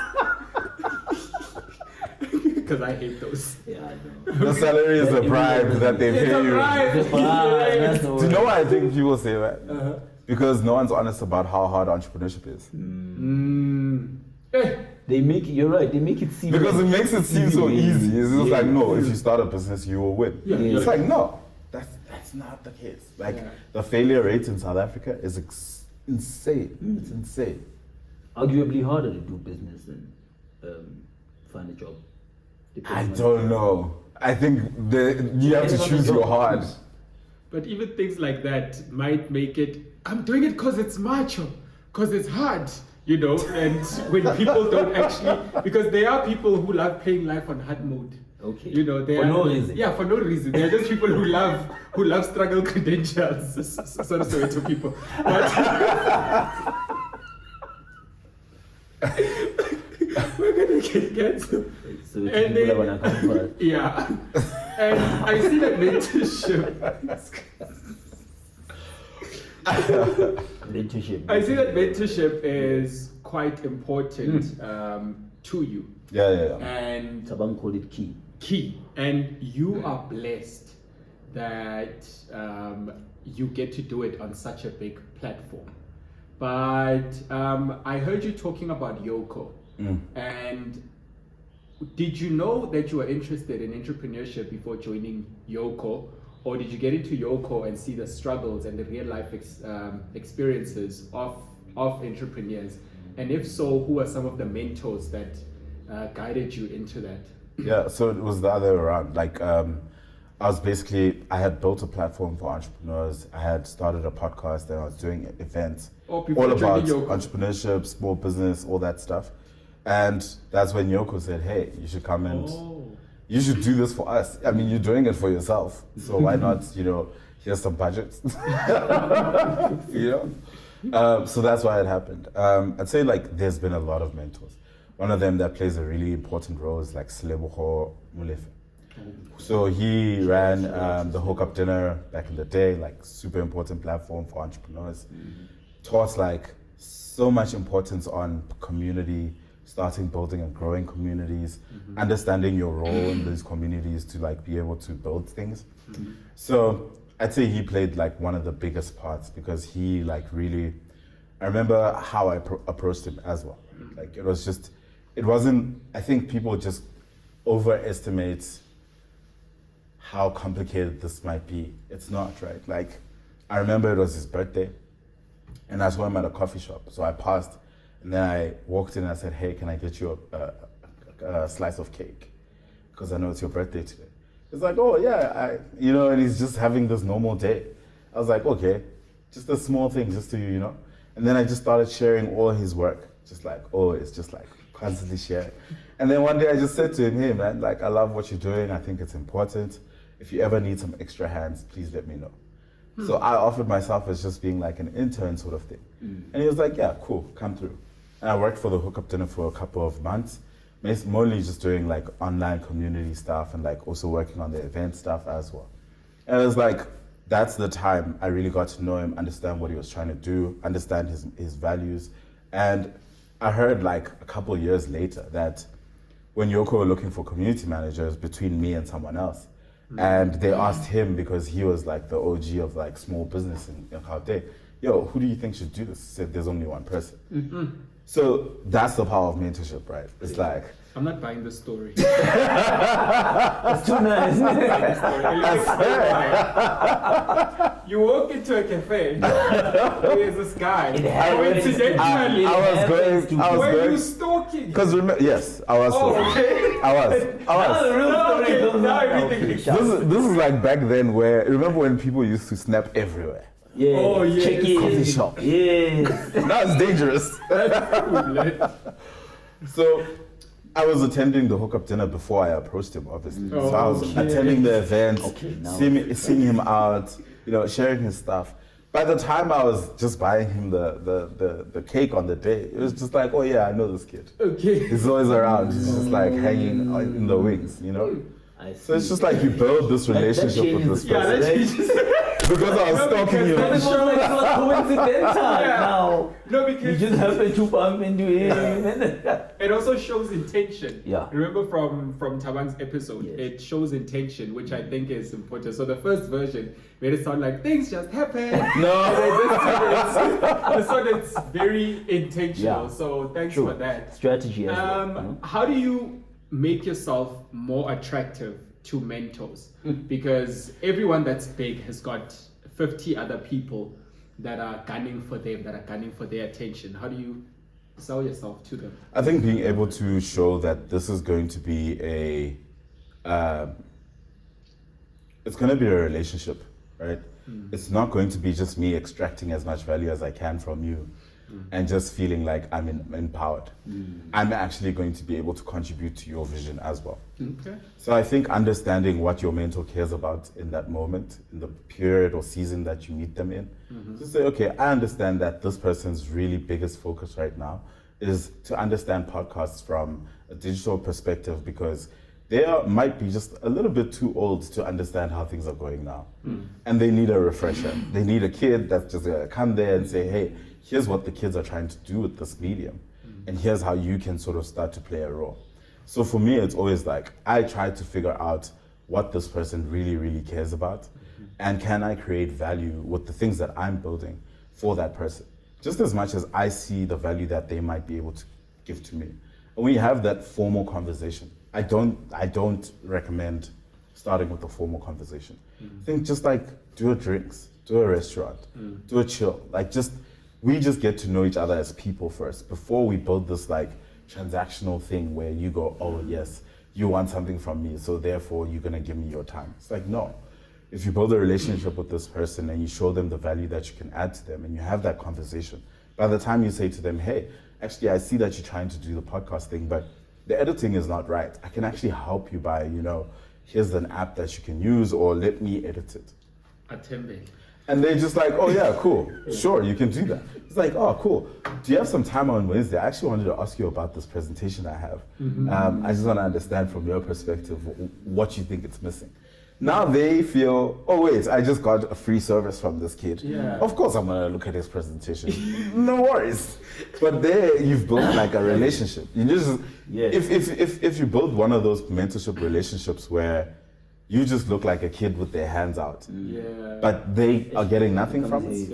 Because I hate those. Yeah, I know. The salary is the bribe that they It's pay a you. bribe. That's the Do you know why I think people say that? Uh-huh. Because no one's honest about how hard entrepreneurship is. They make it, you're right, they make it seem Because it makes it seem so easy. It's just Yeah. like, no, if you start a business, you will win. Yeah. It's like, no, that's not the case. Like, Yeah. the failure rate in South Africa is insane. It's insane. arguably harder to do business than find a job. I Depending on- don't know. I think you have to Depends on choose the your job. hard. But even things like that might make it, I'm doing it because it's macho, because it's hard, and when people don't actually, because there are people who love playing life on hard mode. Okay. They For are, no reason. Yeah, for no reason. They're just people who love struggle credentials. Sorry, Soweto people. But we're gonna get cancelled. So And people then- are gonna come first. Yeah. And I see that mentorship. Mentorship. I see that mentorship is quite important to you. Yeah. And Sabang called it key. And you are blessed that you get to do it on such a big platform. But I heard you talking about YOCO. And did you know that you were interested in entrepreneurship before joining YOCO? Or did you get into YOCO and see the struggles and the real life experiences of entrepreneurs? And if so, who are some of the mentors that guided you into that? Yeah, so it was the other way around. Like, I had built a platform for entrepreneurs. I had started a podcast and I was doing events Oh, people all about joining YOCO. entrepreneurship, small business, all that stuff. And that's when YOCO said, hey, you should come and you should do this for us. I mean, you're doing it for yourself. So why not, here's some budgets. So that's why it happened. I'd say like there's been a lot of mentors. One of them that plays a really important role is like Selebogo Molefe. So he ran the Hookup Dinner back in the day, like super important platform for entrepreneurs. Taught like so much importance on community, starting building and growing communities, understanding your role in these communities to like be able to build things. So I'd say he played like one of the biggest parts because he like really, I remember how I approached him as well. Like it wasn't, I think people just overestimate how complicated this might be. It's not, right? Like, I remember it was his birthday, and I saw him at a coffee shop. So I passed, and then I walked in and I said, hey, can I get you a slice of cake? Because I know it's your birthday today. He's like, oh yeah, and he's just having this normal day. I was like, okay, just a small thing, just to, And then I just started sharing all his work. Just like, it's just like constantly sharing. And then one day I just said to him, hey man, like I love what you're doing. I think it's important. If you ever need some extra hands, please let me know. So I offered myself as just being like an intern sort of thing. And he was like, yeah, cool, come through. And I worked for the Hookup Dinner for a couple of months, mainly just doing like online community stuff and like also working on the event stuff as well. And it was like, that's the time I really got to know him, understand what he was trying to do, understand his values. And I heard like a couple of years later that when YOCO were looking for community managers between me and someone else, and they asked him because he was like the OG of like small business in Gauteng, yo, who do you think should do this? He said there's only one person. So that's the power of mentorship, right? It's like, I'm not buying the story. That's too nice. You walk into a cafe, there's this guy. Coincidentally, I was were you going, stalking? because yes, I was. okay. I was. Now the real story Okay, comes now out. everything makes sense. This is like back then where, remember when people used to snap everywhere? Yeah. Oh, yes. Check in. Coffee shop. Yes. Now it's dangerous. So I was attending the Hookup Dinner before I approached him, obviously. So I was Okay. attending the events, Okay, now- seeing him out, sharing his stuff. By the time I was just buying him the cake on the day, it was just like, oh yeah, I know this kid. Okay. He's always around. He's just like hanging in the wings, I see. So it's just like you build this relationship with this Yeah, person. that's Because I was stalking you. That is like not coincidental now. No, You because just happen to bump into him. it also shows intention. Yeah. Remember from Tabang's episode, Yes. it shows intention, which I think is important. So the first version made it sound like things just happen. No. This one it's very intentional. Yeah. So thanks True. for that. Strategy as well. How do you make yourself more attractive to mentors? Because everyone that's big has got 50 other people that are gunning for them, that are gunning for their attention. How do you sell yourself to them? I think being able to show that this is going to be it's going to be a relationship, right? It's not going to be just me extracting as much value as I can from you and just feeling like I'm empowered. I'm actually going to be able to contribute to your vision as well. Okay. So I think understanding what your mentor cares about in that moment, in the period or season that you meet them in, to say, okay, I understand that this person's really biggest focus right now is to understand podcasts from a digital perspective because they might be just a little bit too old to understand how things are going now. And they need a refresher. They need a kid that's just gonna come there and say, hey, here's what the kids are trying to do with this medium. And here's how you can sort of start to play a role. So for me, it's always like, I try to figure out what this person really, really cares about. And can I create value with the things that I'm building for that person? Just as much as I see the value that they might be able to give to me. And when you have that formal conversation, I don't recommend starting with a formal conversation. I think just like do a drinks, do a restaurant, do a chill. Like we just get to know each other as people first before we build this like transactional thing where you go, oh yes, you want something from me, so therefore you're going to give me your time. It's like, no. If you build a relationship with this person and you show them the value that you can add to them and you have that conversation, by the time you say to them, hey, actually, I see that you're trying to do the podcast thing, but the editing is not right. I can actually help you by, here's an app that you can use, or let me edit it. Adaptable. And they're just like, oh yeah, cool. Sure, you can do that. It's like, oh, cool. Do you have some time on Wednesday? I actually wanted to ask you about this presentation I have. I just want to understand from your perspective what you think it's missing. Now they feel, oh wait, I just got a free service from this kid. Yeah. Of course I'm gonna look at his presentation. No worries. But there you've built like a relationship. You just if you build one of those mentorship relationships where you just look like a kid with their hands out, but they are getting nothing from it,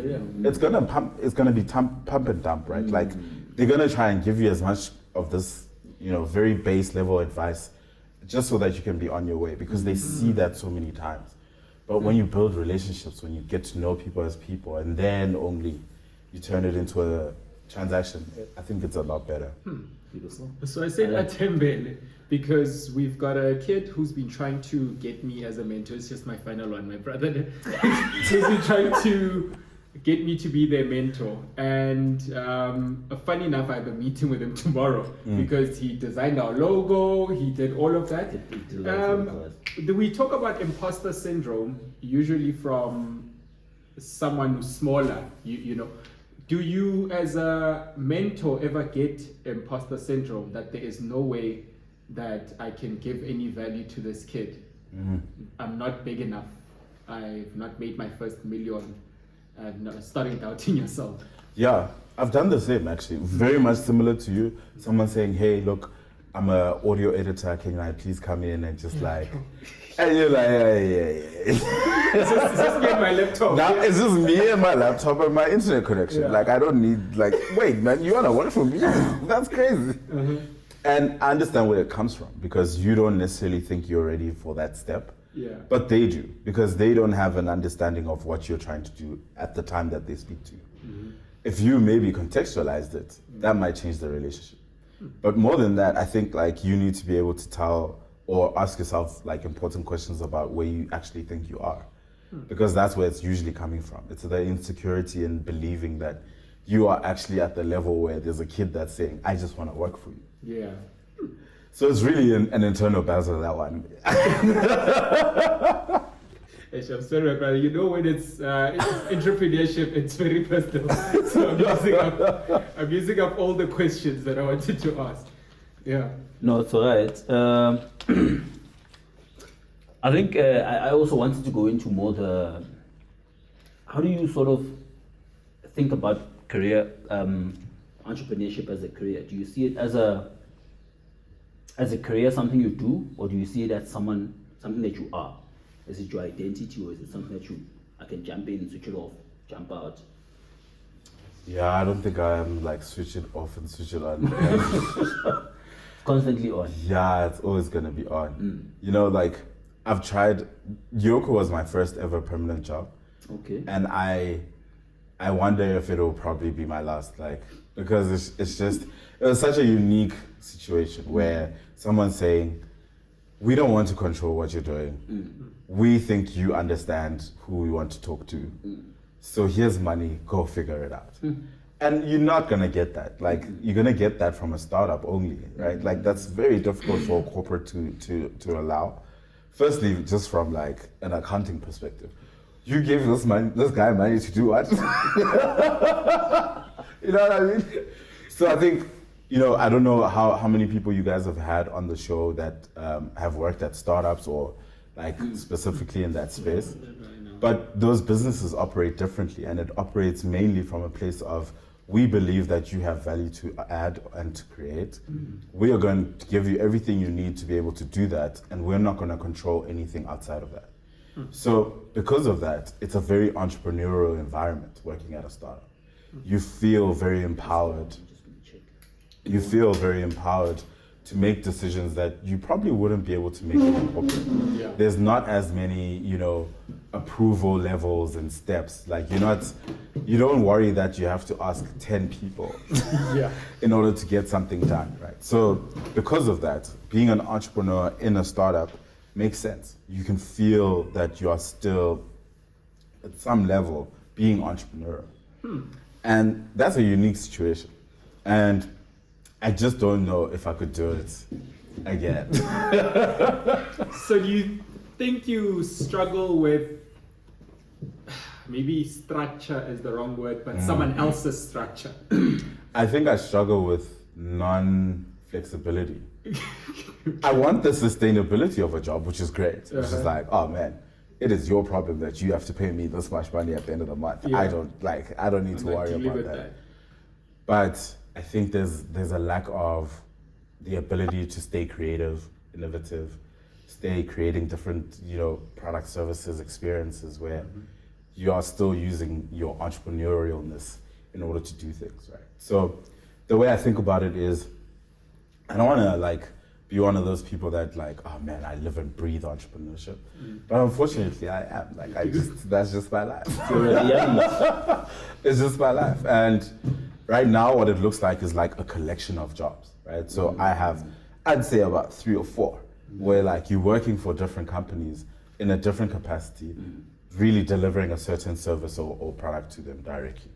it's gonna be pump and dump, right? Like they're gonna try and give you as much of this, very base level advice just so that you can be on your way, because they see that so many times. But when you build relationships, when you get to know people as people, and then only you turn it into a transaction, I think it's a lot better. So I said Adaptable because we've got a kid who's been trying to get me as a mentor. It's just my final one, my brother. He's been trying to get me to be their mentor. And funny enough, I have a meeting with him tomorrow because he designed our logo, he did all of that. We talk about imposter syndrome usually from someone who's smaller, you know. Do you as a mentor ever get imposter syndrome, that there is no way that I can give any value to this kid? I'm not big enough. I've not made my first million. Starting doubting yourself. Yeah, I've done the same actually. Very much similar to you. Someone saying, hey, look, I'm an audio editor. Can I please come in and just like... And you're like, yeah. It's just me and my laptop. Now it's just me and my laptop and my internet connection. Yeah. Like I don't need wait man, you wanna work for me? That's crazy. And I understand where it comes from, because you don't necessarily think you're ready for that step. Yeah. But they do, because they don't have an understanding of what you're trying to do at the time that they speak to you. If you maybe contextualized it, that might change the relationship. But more than that, I think you need to be able to tell or ask yourself important questions about where you actually think you are. Because that's where it's usually coming from. It's the insecurity in believing that you are actually at the level where there's a kid that's saying, I just want to work for you. Yeah. So it's really an internal battle, that one. I'm sorry, brother. You know, when it's entrepreneurship, it's very personal. So I'm using up all the questions that I wanted to ask. Yeah. No, it's all right. I think I also wanted to go into more how do you sort of think about career, entrepreneurship as a career? Do you see it as a career, something you do, or do you see it as something that you are? Is it your identity, or is it something that I can jump in, switch it off, jump out? Yeah, I don't think I'm switch it off and switch it on. Constantly on. Yeah, it's always gonna be on. I've tried. YOCO was my first ever permanent job. Okay. And I wonder if it'll probably be my last, because it was such a unique situation where someone's saying, we don't want to control what you're doing. We think you understand who we want to talk to. So here's money, go figure it out. And you're not gonna get that. You're gonna get that from a startup only, right? That's very difficult for a corporate to allow. Firstly, just from an accounting perspective. You gave this guy money to do what? You know what I mean? So I think, I don't know how many people you guys have had on the show that have worked at startups or specifically in that space. But those businesses operate differently, and it operates mainly from a place of, we believe that you have value to add and to create. We are going to give you everything you need to be able to do that, and we're not going to control anything outside of that. So because of that, it's a very entrepreneurial environment working at a startup. You feel very empowered. You feel very empowered to make decisions that you probably wouldn't be able to make in corporate. Yeah. There's not as many, approval levels and steps. Like you don't worry that you have to ask 10 people Yeah. in order to get something done, right? So because of that, being an entrepreneur in a startup makes sense. You can feel that you are still at some level being entrepreneurial. And that's a unique situation. And I just don't know if I could do it again. So do you think you struggle with, maybe structure is the wrong word, but someone else's structure? I think I struggle with non-flexibility. I want the sustainability of a job, which is great. It's just like, oh man, it is your problem that you have to pay me this much money at the end of the month. Yeah. I don't need to worry about that. But I think there's a lack of the ability to stay creative, innovative, stay creating different, product, services, experiences where you are still using your entrepreneurialness in order to do things, right? So the way I think about it is, I don't want to be one of those people that oh man, I live and breathe entrepreneurship. But unfortunately I am. That's just my life. It's just my life. And right now what it looks like is a collection of jobs, right? So I have, I'd say about 3 or 4 where you're working for different companies in a different capacity, really delivering a certain service or product to them directly.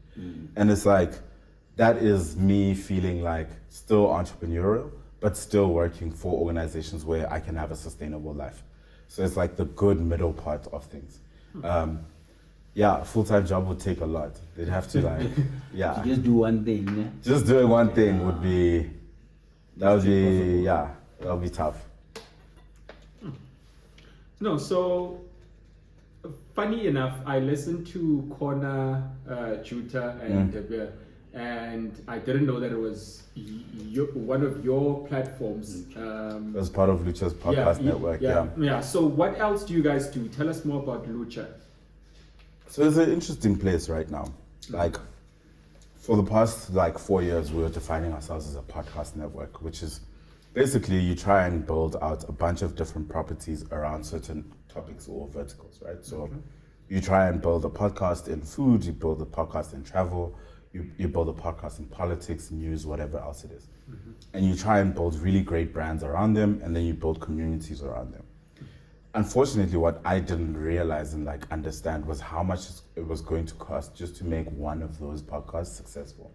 And it's that is me feeling still entrepreneurial, but still working for organizations where I can have a sustainable life. So it's the good middle part of things. A full-time job would take a lot. They'd have to To just do one thing. Yeah? just doing one thing would be tough. No, so funny enough, I listened to Corner, Juta, and De Beer, and I didn't know that it was one of your platforms. As part of LUTCHA's podcast network. Yeah. So what else do you guys do? Tell us more about LUTCHA. So it's an interesting place right now. For the past 4 years, we were defining ourselves as a podcast network, which is basically you try and build out a bunch of different properties around certain topics or verticals, right? So you try and build a podcast in food, you build a podcast in travel, you build a podcast in politics, news, whatever else it is. And you try and build really great brands around them, and then you build communities around them. Unfortunately, what I didn't realize and understand was how much it was going to cost just to make one of those podcasts successful.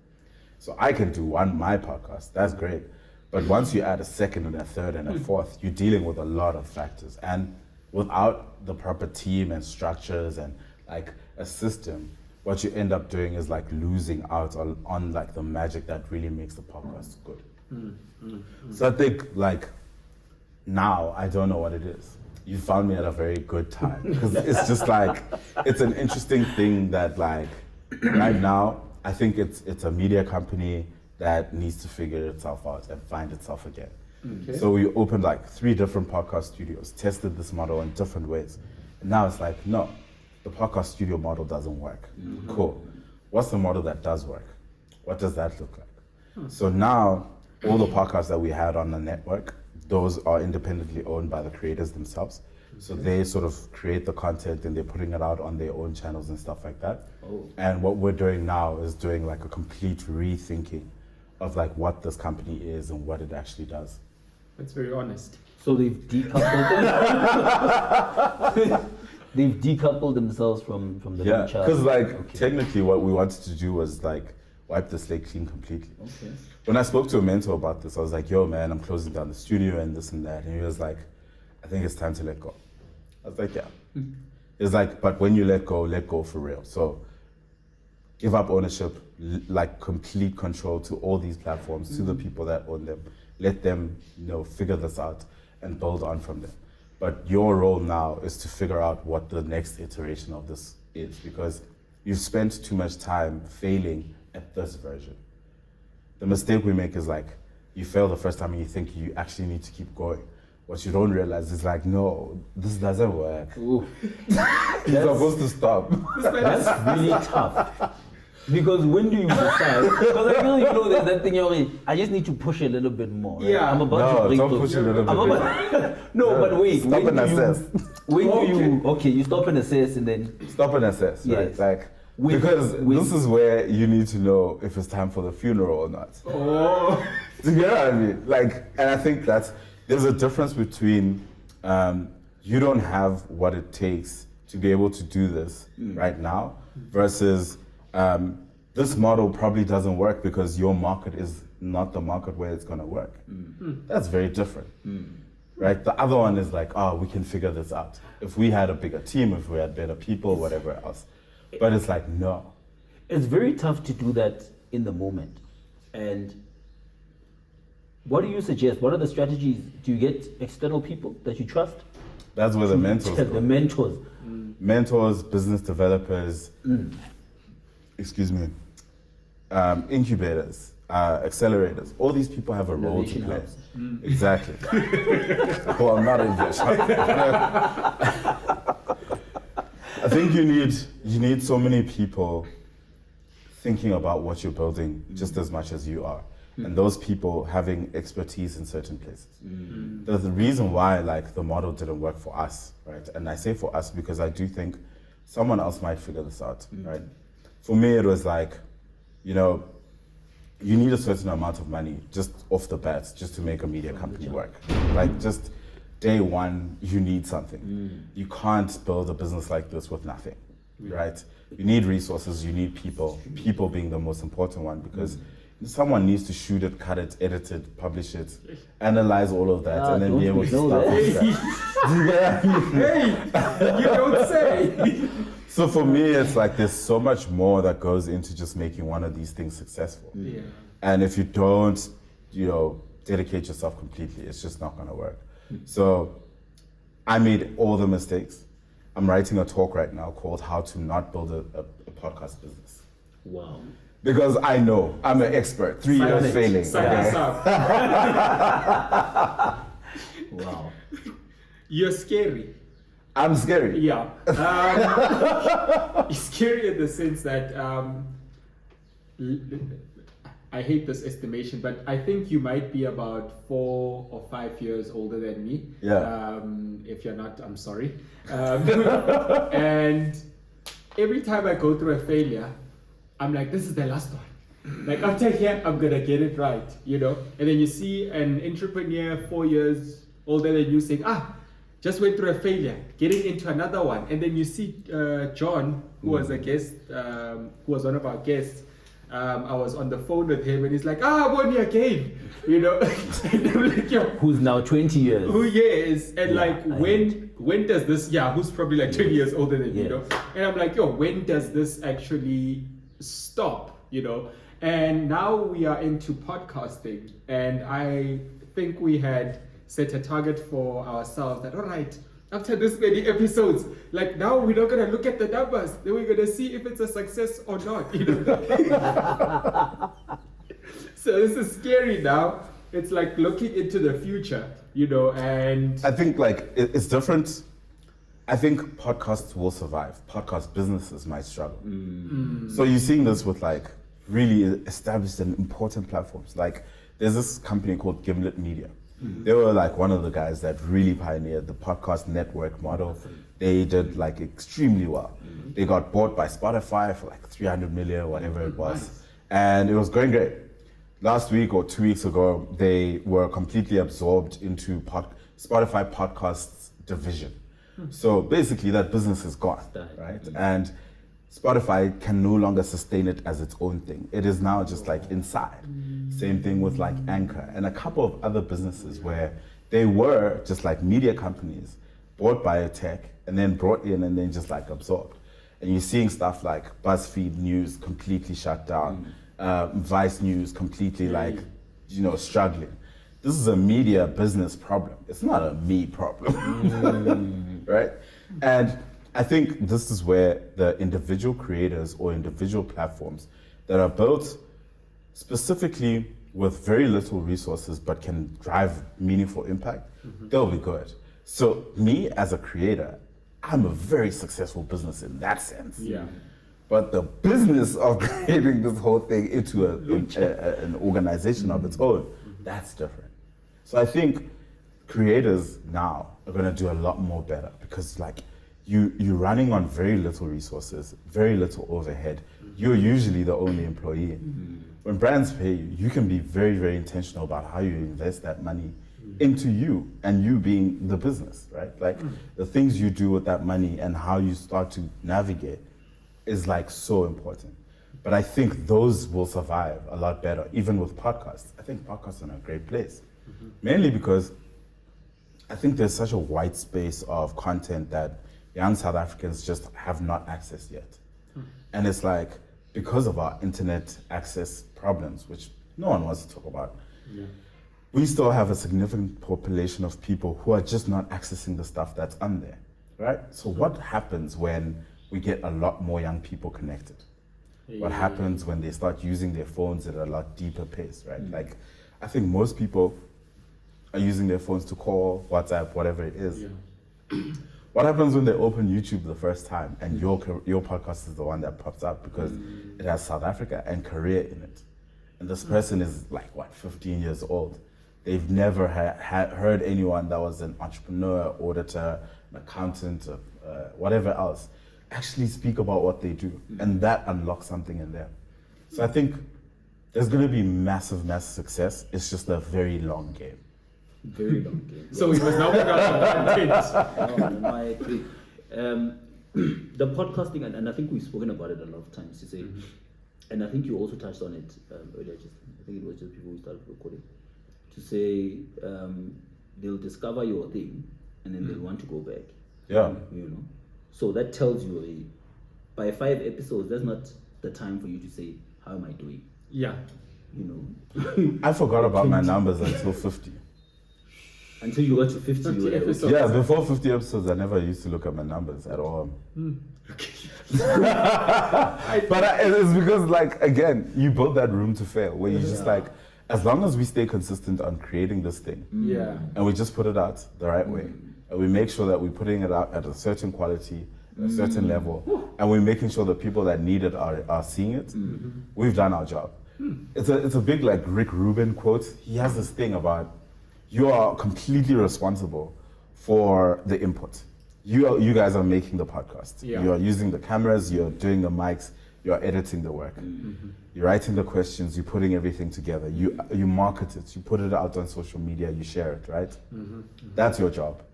So I can do my podcast, that's great. But once you add a second and a third and a fourth, you're dealing with a lot of factors. And without the proper team and structures and a system, what you end up doing is losing out on the magic that really makes the podcast good. So I think now I don't know what it is. You found me at a very good time because it's just it's an interesting thing that right now I think it's a media company that needs to figure itself out and find itself again. Okay. So we opened 3 different podcast studios, tested this model in different ways. And now it's no, the podcast studio model doesn't work. Cool. What's the model that does work? What does that look like? So now all the podcasts that we had on the network, those are independently owned by the creators themselves. So they sort of create the content and they're putting it out on their own channels and stuff like that. And what we're doing now is doing a complete rethinking of what this company is and what it actually does. That's very honest. So they've decoupled they've decoupled themselves from the LUTCHA. Because technically what we wanted to do was wipe the slate clean completely. Okay. When I spoke to a mentor about this, I was like, yo man, I'm closing down the studio and this and that. And he was like, I think it's time to let go. I was like, yeah. It's but when you let go for real. So give up ownership, complete control to all these platforms, to the people that own them. Let them, figure this out and build on from them. But your role now is to figure out what the next iteration of this is, because you've spent too much time failing at this version. The mistake we make is you fail the first time and you think you actually need to keep going. What you don't realize is no, this doesn't work. You're supposed to stop. That's really tough. Because when do you decide? Because I feel, there's that thing, I just need to push a little bit more. Right? Yeah. I'm about to No, break don't those. push a little bit. But wait. Stop and assess. When do you? Okay, you stop and assess, and then. Stop and assess, right? Yes. Like, With- because with- this is where you need to know if it's time for the funeral or not. Oh. Do you know what I mean? Like, and I think there's a difference between you don't have what it takes to be able to do this right now versus this model probably doesn't work because your market is not the market where it's going to work. That's very different. Right? The other one is like, oh, we can figure this out. If we had a bigger team, if we had better people, whatever else. But it's like, no. It's very tough to do that in the moment. And what do you suggest? What are the strategies? Do you get external people that you trust? That's where the mentors The go. mentors. Mentors, business developers, incubators, accelerators. All these people have a role to Innovation play. hubs. Exactly. Well, I'm not innovation. I think you need so many people thinking about what you're building just as much as you are. And those people having expertise in certain places. There's the reason why the model didn't work for us, right? And I say for us because I do think someone else might figure this out, right? For me, it was you need a certain amount of money just off the bat just to make a media company work. Just day one, you need something. You can't build a business like this with nothing, right? You need resources, you need people being the most important one because someone needs to shoot it, cut it, edit it, publish it, analyze all of that, and then be able to start with that. Hey, you don't say. So for me, it's there's so much more that goes into just making one of these things successful. Yeah. And if you don't, dedicate yourself completely, it's just not going to work. So I made all the mistakes. I'm writing a talk right now called How to Not Build a Podcast Business. Wow. Because I know, I'm an expert, 3 years failing. Sign us up. Wow. You're scary. I'm scary. Yeah. You're scary in the sense that I hate this estimation, but I think you might be about 4 or 5 years older than me. Yeah. If you're not, I'm sorry. And every time I go through a failure, I'm like, this is the last one. After here, I'm gonna get it right, And then you see an entrepreneur 4 years older than you saying, just went through a failure, getting into another one. And then you see John, who was a guest, who was one of our guests. I was on the phone with him and he's like, won you again, And I'm like, yo, Who's now 20 years? who yes? And Yeah, when does this, who's probably 20 years older than Yes. And I'm like, yo, when does this actually stop, And now we are into podcasting, and I think we had set a target for ourselves that, all right, after this many episodes, now we're not gonna look at the numbers, then we're gonna see if it's a success or not, So this is scary now. It's looking into the future, and I think it's different. I think podcasts will survive. Podcast businesses might struggle. So you're seeing this with really established and important platforms. There's this company called Gimlet Media. They were one of the guys that really pioneered the podcast network model. They did extremely well. They got bought by Spotify for 300 million, whatever it was. And it was going great. Last week or 2 weeks ago, they were completely absorbed into Spotify podcasts division. So basically that business is gone, right? And Spotify can no longer sustain it as its own thing. It is now just inside. Same thing with Anchor and a couple of other businesses where they were just media companies bought by a tech and then brought in and then just absorbed. And you're seeing stuff like BuzzFeed News completely shut down, Vice News completely struggling. This is a media business problem. It's not a me problem, right? And I think this is where the individual creators or individual platforms that are built specifically with very little resources but can drive meaningful impact, they'll be good. So me as a creator, I'm a very successful business in that sense. Yeah. But the business of creating this whole thing into an organization of its own, that's different. So I think creators now are going to do a lot more better because like you're running on very little resources, very little overhead. You're usually the only employee. When brands pay you, you can be very, very intentional about how you invest that money into you and you being the business, right? Like the things you do with that money and how you start to navigate is like so important. But I think those will survive a lot better, even with podcasts. I think podcasts are in a great place, mainly because I think there's such a wide space of content that young South Africans just have not accessed yet. And it's like, because of our internet access problems, which no one wants to talk about, we still have a significant population of people who are just not accessing the stuff that's on there, right? So what happens when we get a lot more young people connected? What happens when they start using their phones at a lot deeper pace, right? Like, I think most people are using their phones to call, WhatsApp, whatever it is. What happens when they open YouTube the first time and your podcast is the one that pops up because it has South Africa and Korea in it? And this person is like, what, 15 years old? They've never heard anyone that was an entrepreneur, auditor, an accountant, whatever else, actually speak about what they do. And that unlocks something in them. So I think there's going to be massive, massive success. It's just a very long game. Very long game. So we must now pick up content. No, I agree. The podcasting, and I think we've spoken about it a lot of times to say, and I think you also touched on it earlier, I think it was just before we started recording, to say they'll discover your thing and then they'll want to go back. Yeah. You know? So that tells you by 5 episodes, that's not the time for you to say, how am I doing? Yeah. You know? I forgot about my numbers until 50. Until you got to 50, 50 you were like, episodes. Yeah, before 50 episodes, I never used to look at my numbers at all. But it's because, like, again, you build that room to fail, where you just like, as long as we stay consistent on creating this thing, and we just put it out the right way, and we make sure that we're putting it out at a certain quality, a certain level, and we're making sure the people that need it are seeing it, we've done our job. It's a big, like, Rick Rubin quote. He has this thing about, you are completely responsible for the input. You guys are making the podcast. Yeah. You are using the cameras, you're doing the mics, you're editing the work. You're writing the questions, you're putting everything together. You market it, you put it out on social media, you share it, right? That's your job.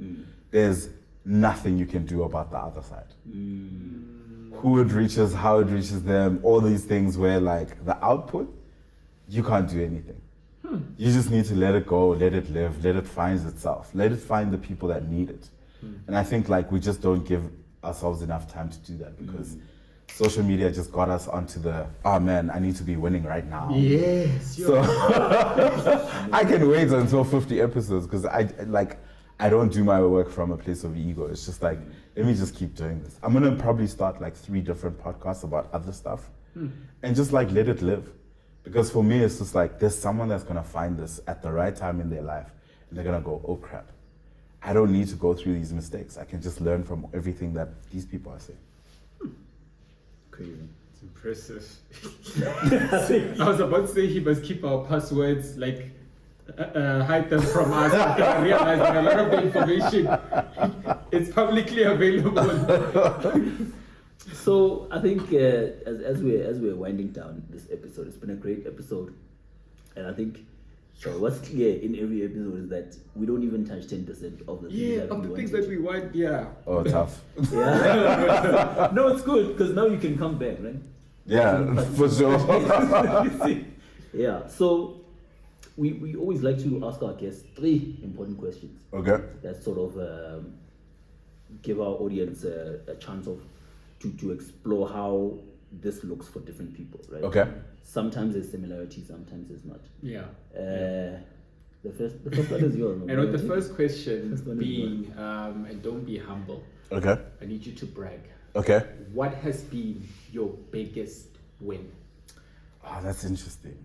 There's nothing you can do about the other side. Who it reaches, how it reaches them, all these things where, like, the output, you can't do anything. You just need to let it go, let it live, let it find itself, let it find the people that need it. And I think, like, we just don't give ourselves enough time to do that because social media just got us onto the, oh man, I need to be winning right now. Yes. So I can wait until 50 episodes because I don't do my work from a place of ego. It's just like, let me just keep doing this. I'm gonna probably start like 3 different podcasts about other stuff and just like let it live. Because for me, it's just like, there's someone that's gonna find this at the right time in their life and they're gonna go, oh crap, I don't need to go through these mistakes. I can just learn from everything that these people are saying. crazy. It's impressive. I was about to say he must keep our passwords, like, hide them from us. But then I realized that a lot of the information is publicly available. So I think as we're winding down this episode, it's been a great episode, and I think what's clear in every episode is that we don't even touch 10% of the things that of we the things wanted. that we want. Yeah. Oh, tough. Yeah. No, it's good because now you can come back, right? Yeah, for sure. Yeah. So we always like to ask our guests 3 important questions Okay. that sort of give our audience a chance of to explore how this looks for different people, right? Okay. Sometimes there's similarity, sometimes there's not. Yeah. The first one is yours. And with the first question First one is being, and don't be humble, Okay. I need you to brag. Okay. What has been your biggest win? Oh, that's interesting.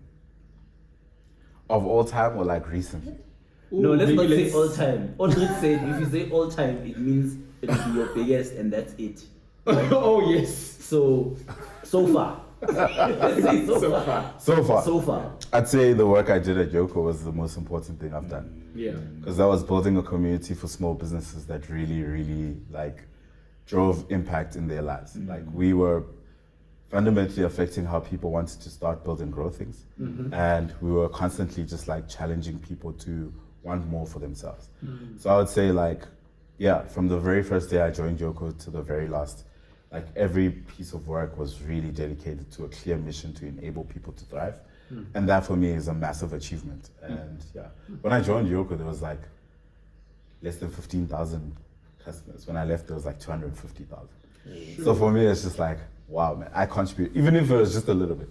Of all time or like recently? No, let's maybe not say all time. Aldrich said if you say all time, it means it will be your biggest and that's it. Oh yes. So far. Let's say So far. So far. I'd say the work I did at YOCO was the most important thing I've done. Yeah. Because I was building a community for small businesses that really, really like drove impact in their lives. Like we were fundamentally affecting how people wanted to start, build, and grow things. And we were constantly just like challenging people to want more for themselves. So I would say like, yeah, from the very first day I joined YOCO to the very last, like every piece of work was really dedicated to a clear mission to enable people to thrive. And that for me is a massive achievement. And yeah, when I joined YOCO, there was like less than 15,000 customers. When I left, there was like 250,000. So for me, it's just like, wow, man, I contribute, even if it was just a little bit,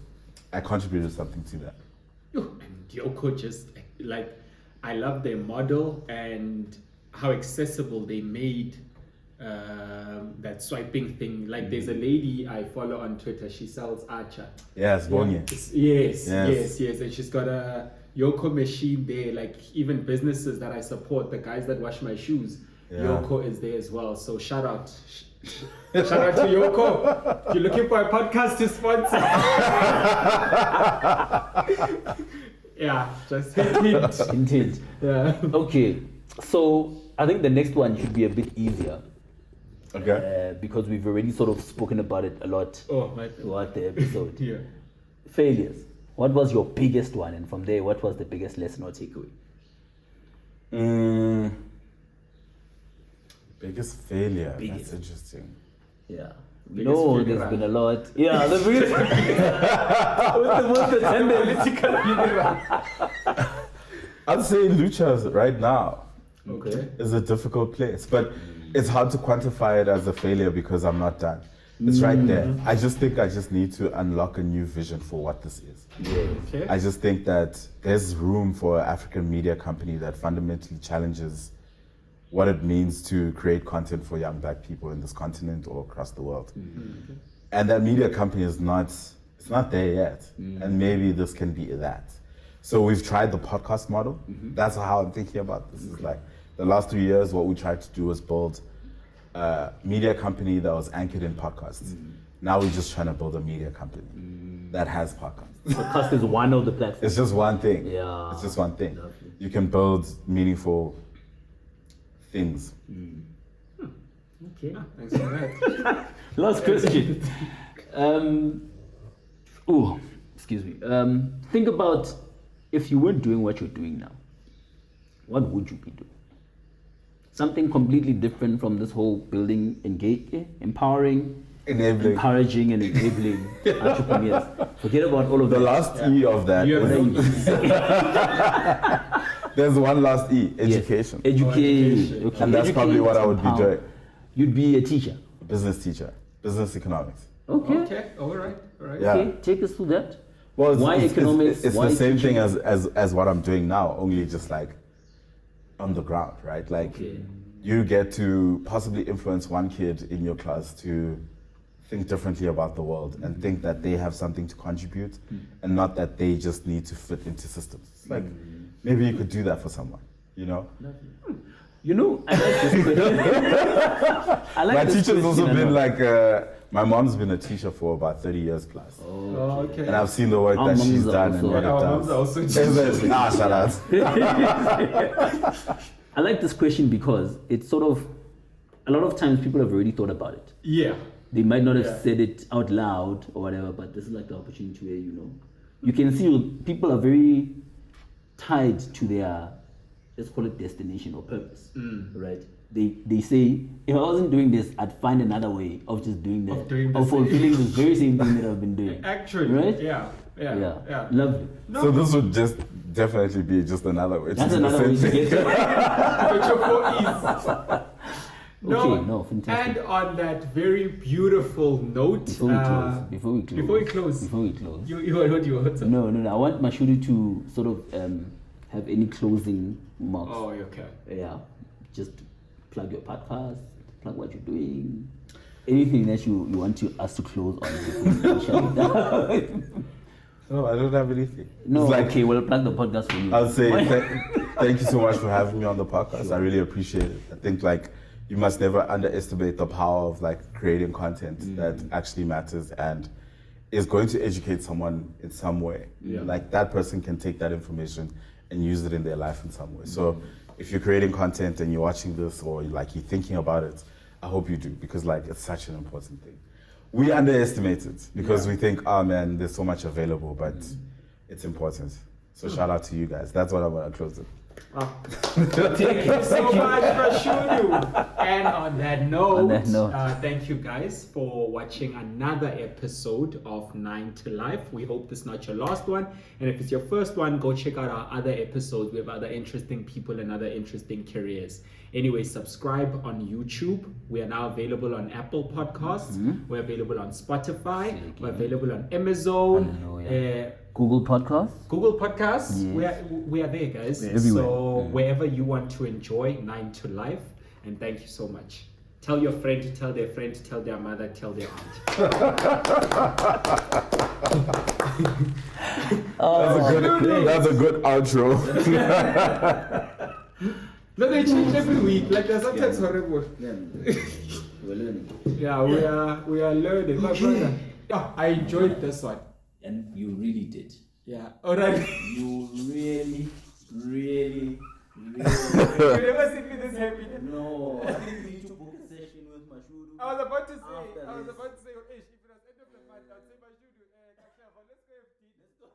I contributed something to that. And YOCO just like, I love their model and how accessible they made that swiping thing. Like there's a lady I follow on Twitter, she sells LUTCHA. Yes, Bonnie. Yes. And she's got a YOCO machine there. Like even businesses that I support, the guys that wash my shoes, YOCO is there as well. So shout out. Shout out to YOCO. If you're looking for a podcast to sponsor. Yeah, just hint. Indeed. Yeah. Okay, so I think the next one should be a bit easier. Okay. Because we've already sort of spoken about it a lot Oh my. throughout the episode. Yeah. Failures. What was your biggest one? And from there, what was the biggest lesson or takeaway? Biggest failure. Biggest. That's interesting. Yeah. Biggest No, funeral. there's been a lot. Yeah, the biggest. What's the most attended? I'd say LUTCHA right now Okay. is a difficult place, but it's hard to quantify it as a failure because I'm not done. It's right there. I just think I just need to unlock a new vision for what this is. Okay. I just think that there's room for an African media company that fundamentally challenges what it means to create content for young black people in this continent or across the world. And that media company is not, it's not there yet. And maybe this can be that. So we've tried the podcast model. That's how I'm thinking about this. Is like the last 3 years, what we tried to do was build a media company that was anchored in podcasts. Now we're just trying to build a media company that has podcasts. Podcast is one of the platforms. It's just one thing. Yeah. It's just one thing. Lovely. You can build meaningful things. Okay. Thanks for that. Last question. Excuse me. Think about if you weren't doing what you're doing now, what would you be doing? Something completely different from this whole building, empowering, Enabling. encouraging, and enabling entrepreneurs. Forget about all of The that. last E of that. You have is- there's one last E, education. Education. Okay. And that's probably what I would be Empower. doing. You'd be a teacher. Business teacher, business economics. Okay. Okay. All right. Yeah. Okay. Take us through that. Well, Why economics? It's Why the same teaching? thing as what I'm doing now, only just like on the ground, right? Like Okay. you get to possibly influence one kid in your class to think differently about the world and think that they have something to contribute and not that they just need to fit into systems. It's like maybe you could do that for someone, you know? You know, I like this question. I like My this teacher's also question a been lot. like, my mom's been a teacher for about 30 years plus. Oh, okay. And I've seen the work Our that she's moms are done and also- what it Our does. moms are also Exactly. Shout out. I like this question because it's sort of, a lot of times people have already thought about it. Yeah. They might not have Yeah. said it out loud or whatever, but this is like the opportunity where, you can see people are very tied to their, let's call it destination or purpose, right? They say, if I wasn't doing this, I'd find another way of just doing that, Of doing the of same. fulfilling this very same thing that I've been doing. Actually. Right? Yeah. Yeah. Lovely. So this would just definitely be just another way. to That's do the another way same to thing. get to Put your 4 E's. Okay, no, fantastic. And on that very beautiful note, Before we close. what do you want? No, I want Mashudu to sort of have any closing remarks. Oh, okay. Yeah, just plug your podcast, plug what you're doing, anything that you want us to close on. before we shut it down. No, I don't have anything. No, It's like, okay, we'll plug the podcast for you. I would say thank you so much for having me on the podcast. I really appreciate it. I think like you must never underestimate the power of like creating content that actually matters and is going to educate someone in some way. Like that person can take that information and use it in their life in some way. So if you're creating content and you're watching this or like you're thinking about it, I hope you do, because like it's such an important thing. We underestimate it because we think, oh man, there's so much available, but it's important. So shout out to you guys. That's what I'm gonna close it. Thank you so much, Mashudu. And on that note, thank you guys for watching another episode of 9 to Life. We hope this is not your last one. And if it's your first one, go check out our other episodes. We have other interesting people and other interesting careers. Anyway, subscribe on YouTube. We are now available on Apple Podcasts. We're available on Spotify. We're available on Amazon. Google Podcasts. Google Podcasts. We are there, guys. Everywhere. So wherever you want to enjoy 9 to Life. And thank you so much. Tell your friend to tell their friend to tell their mother, tell their aunt. That's a good outro. No, they change every week. Like they're sometimes horrible. We're learning. Yeah, we are learning. My brother. Yeah, I enjoyed this one. And you really did. Yeah. Alright. You really. You never seen me this happy. No. I think we need to book a session with Mashudu. I was about to say, if it was end of the month, I'd say Mashudu, let's go.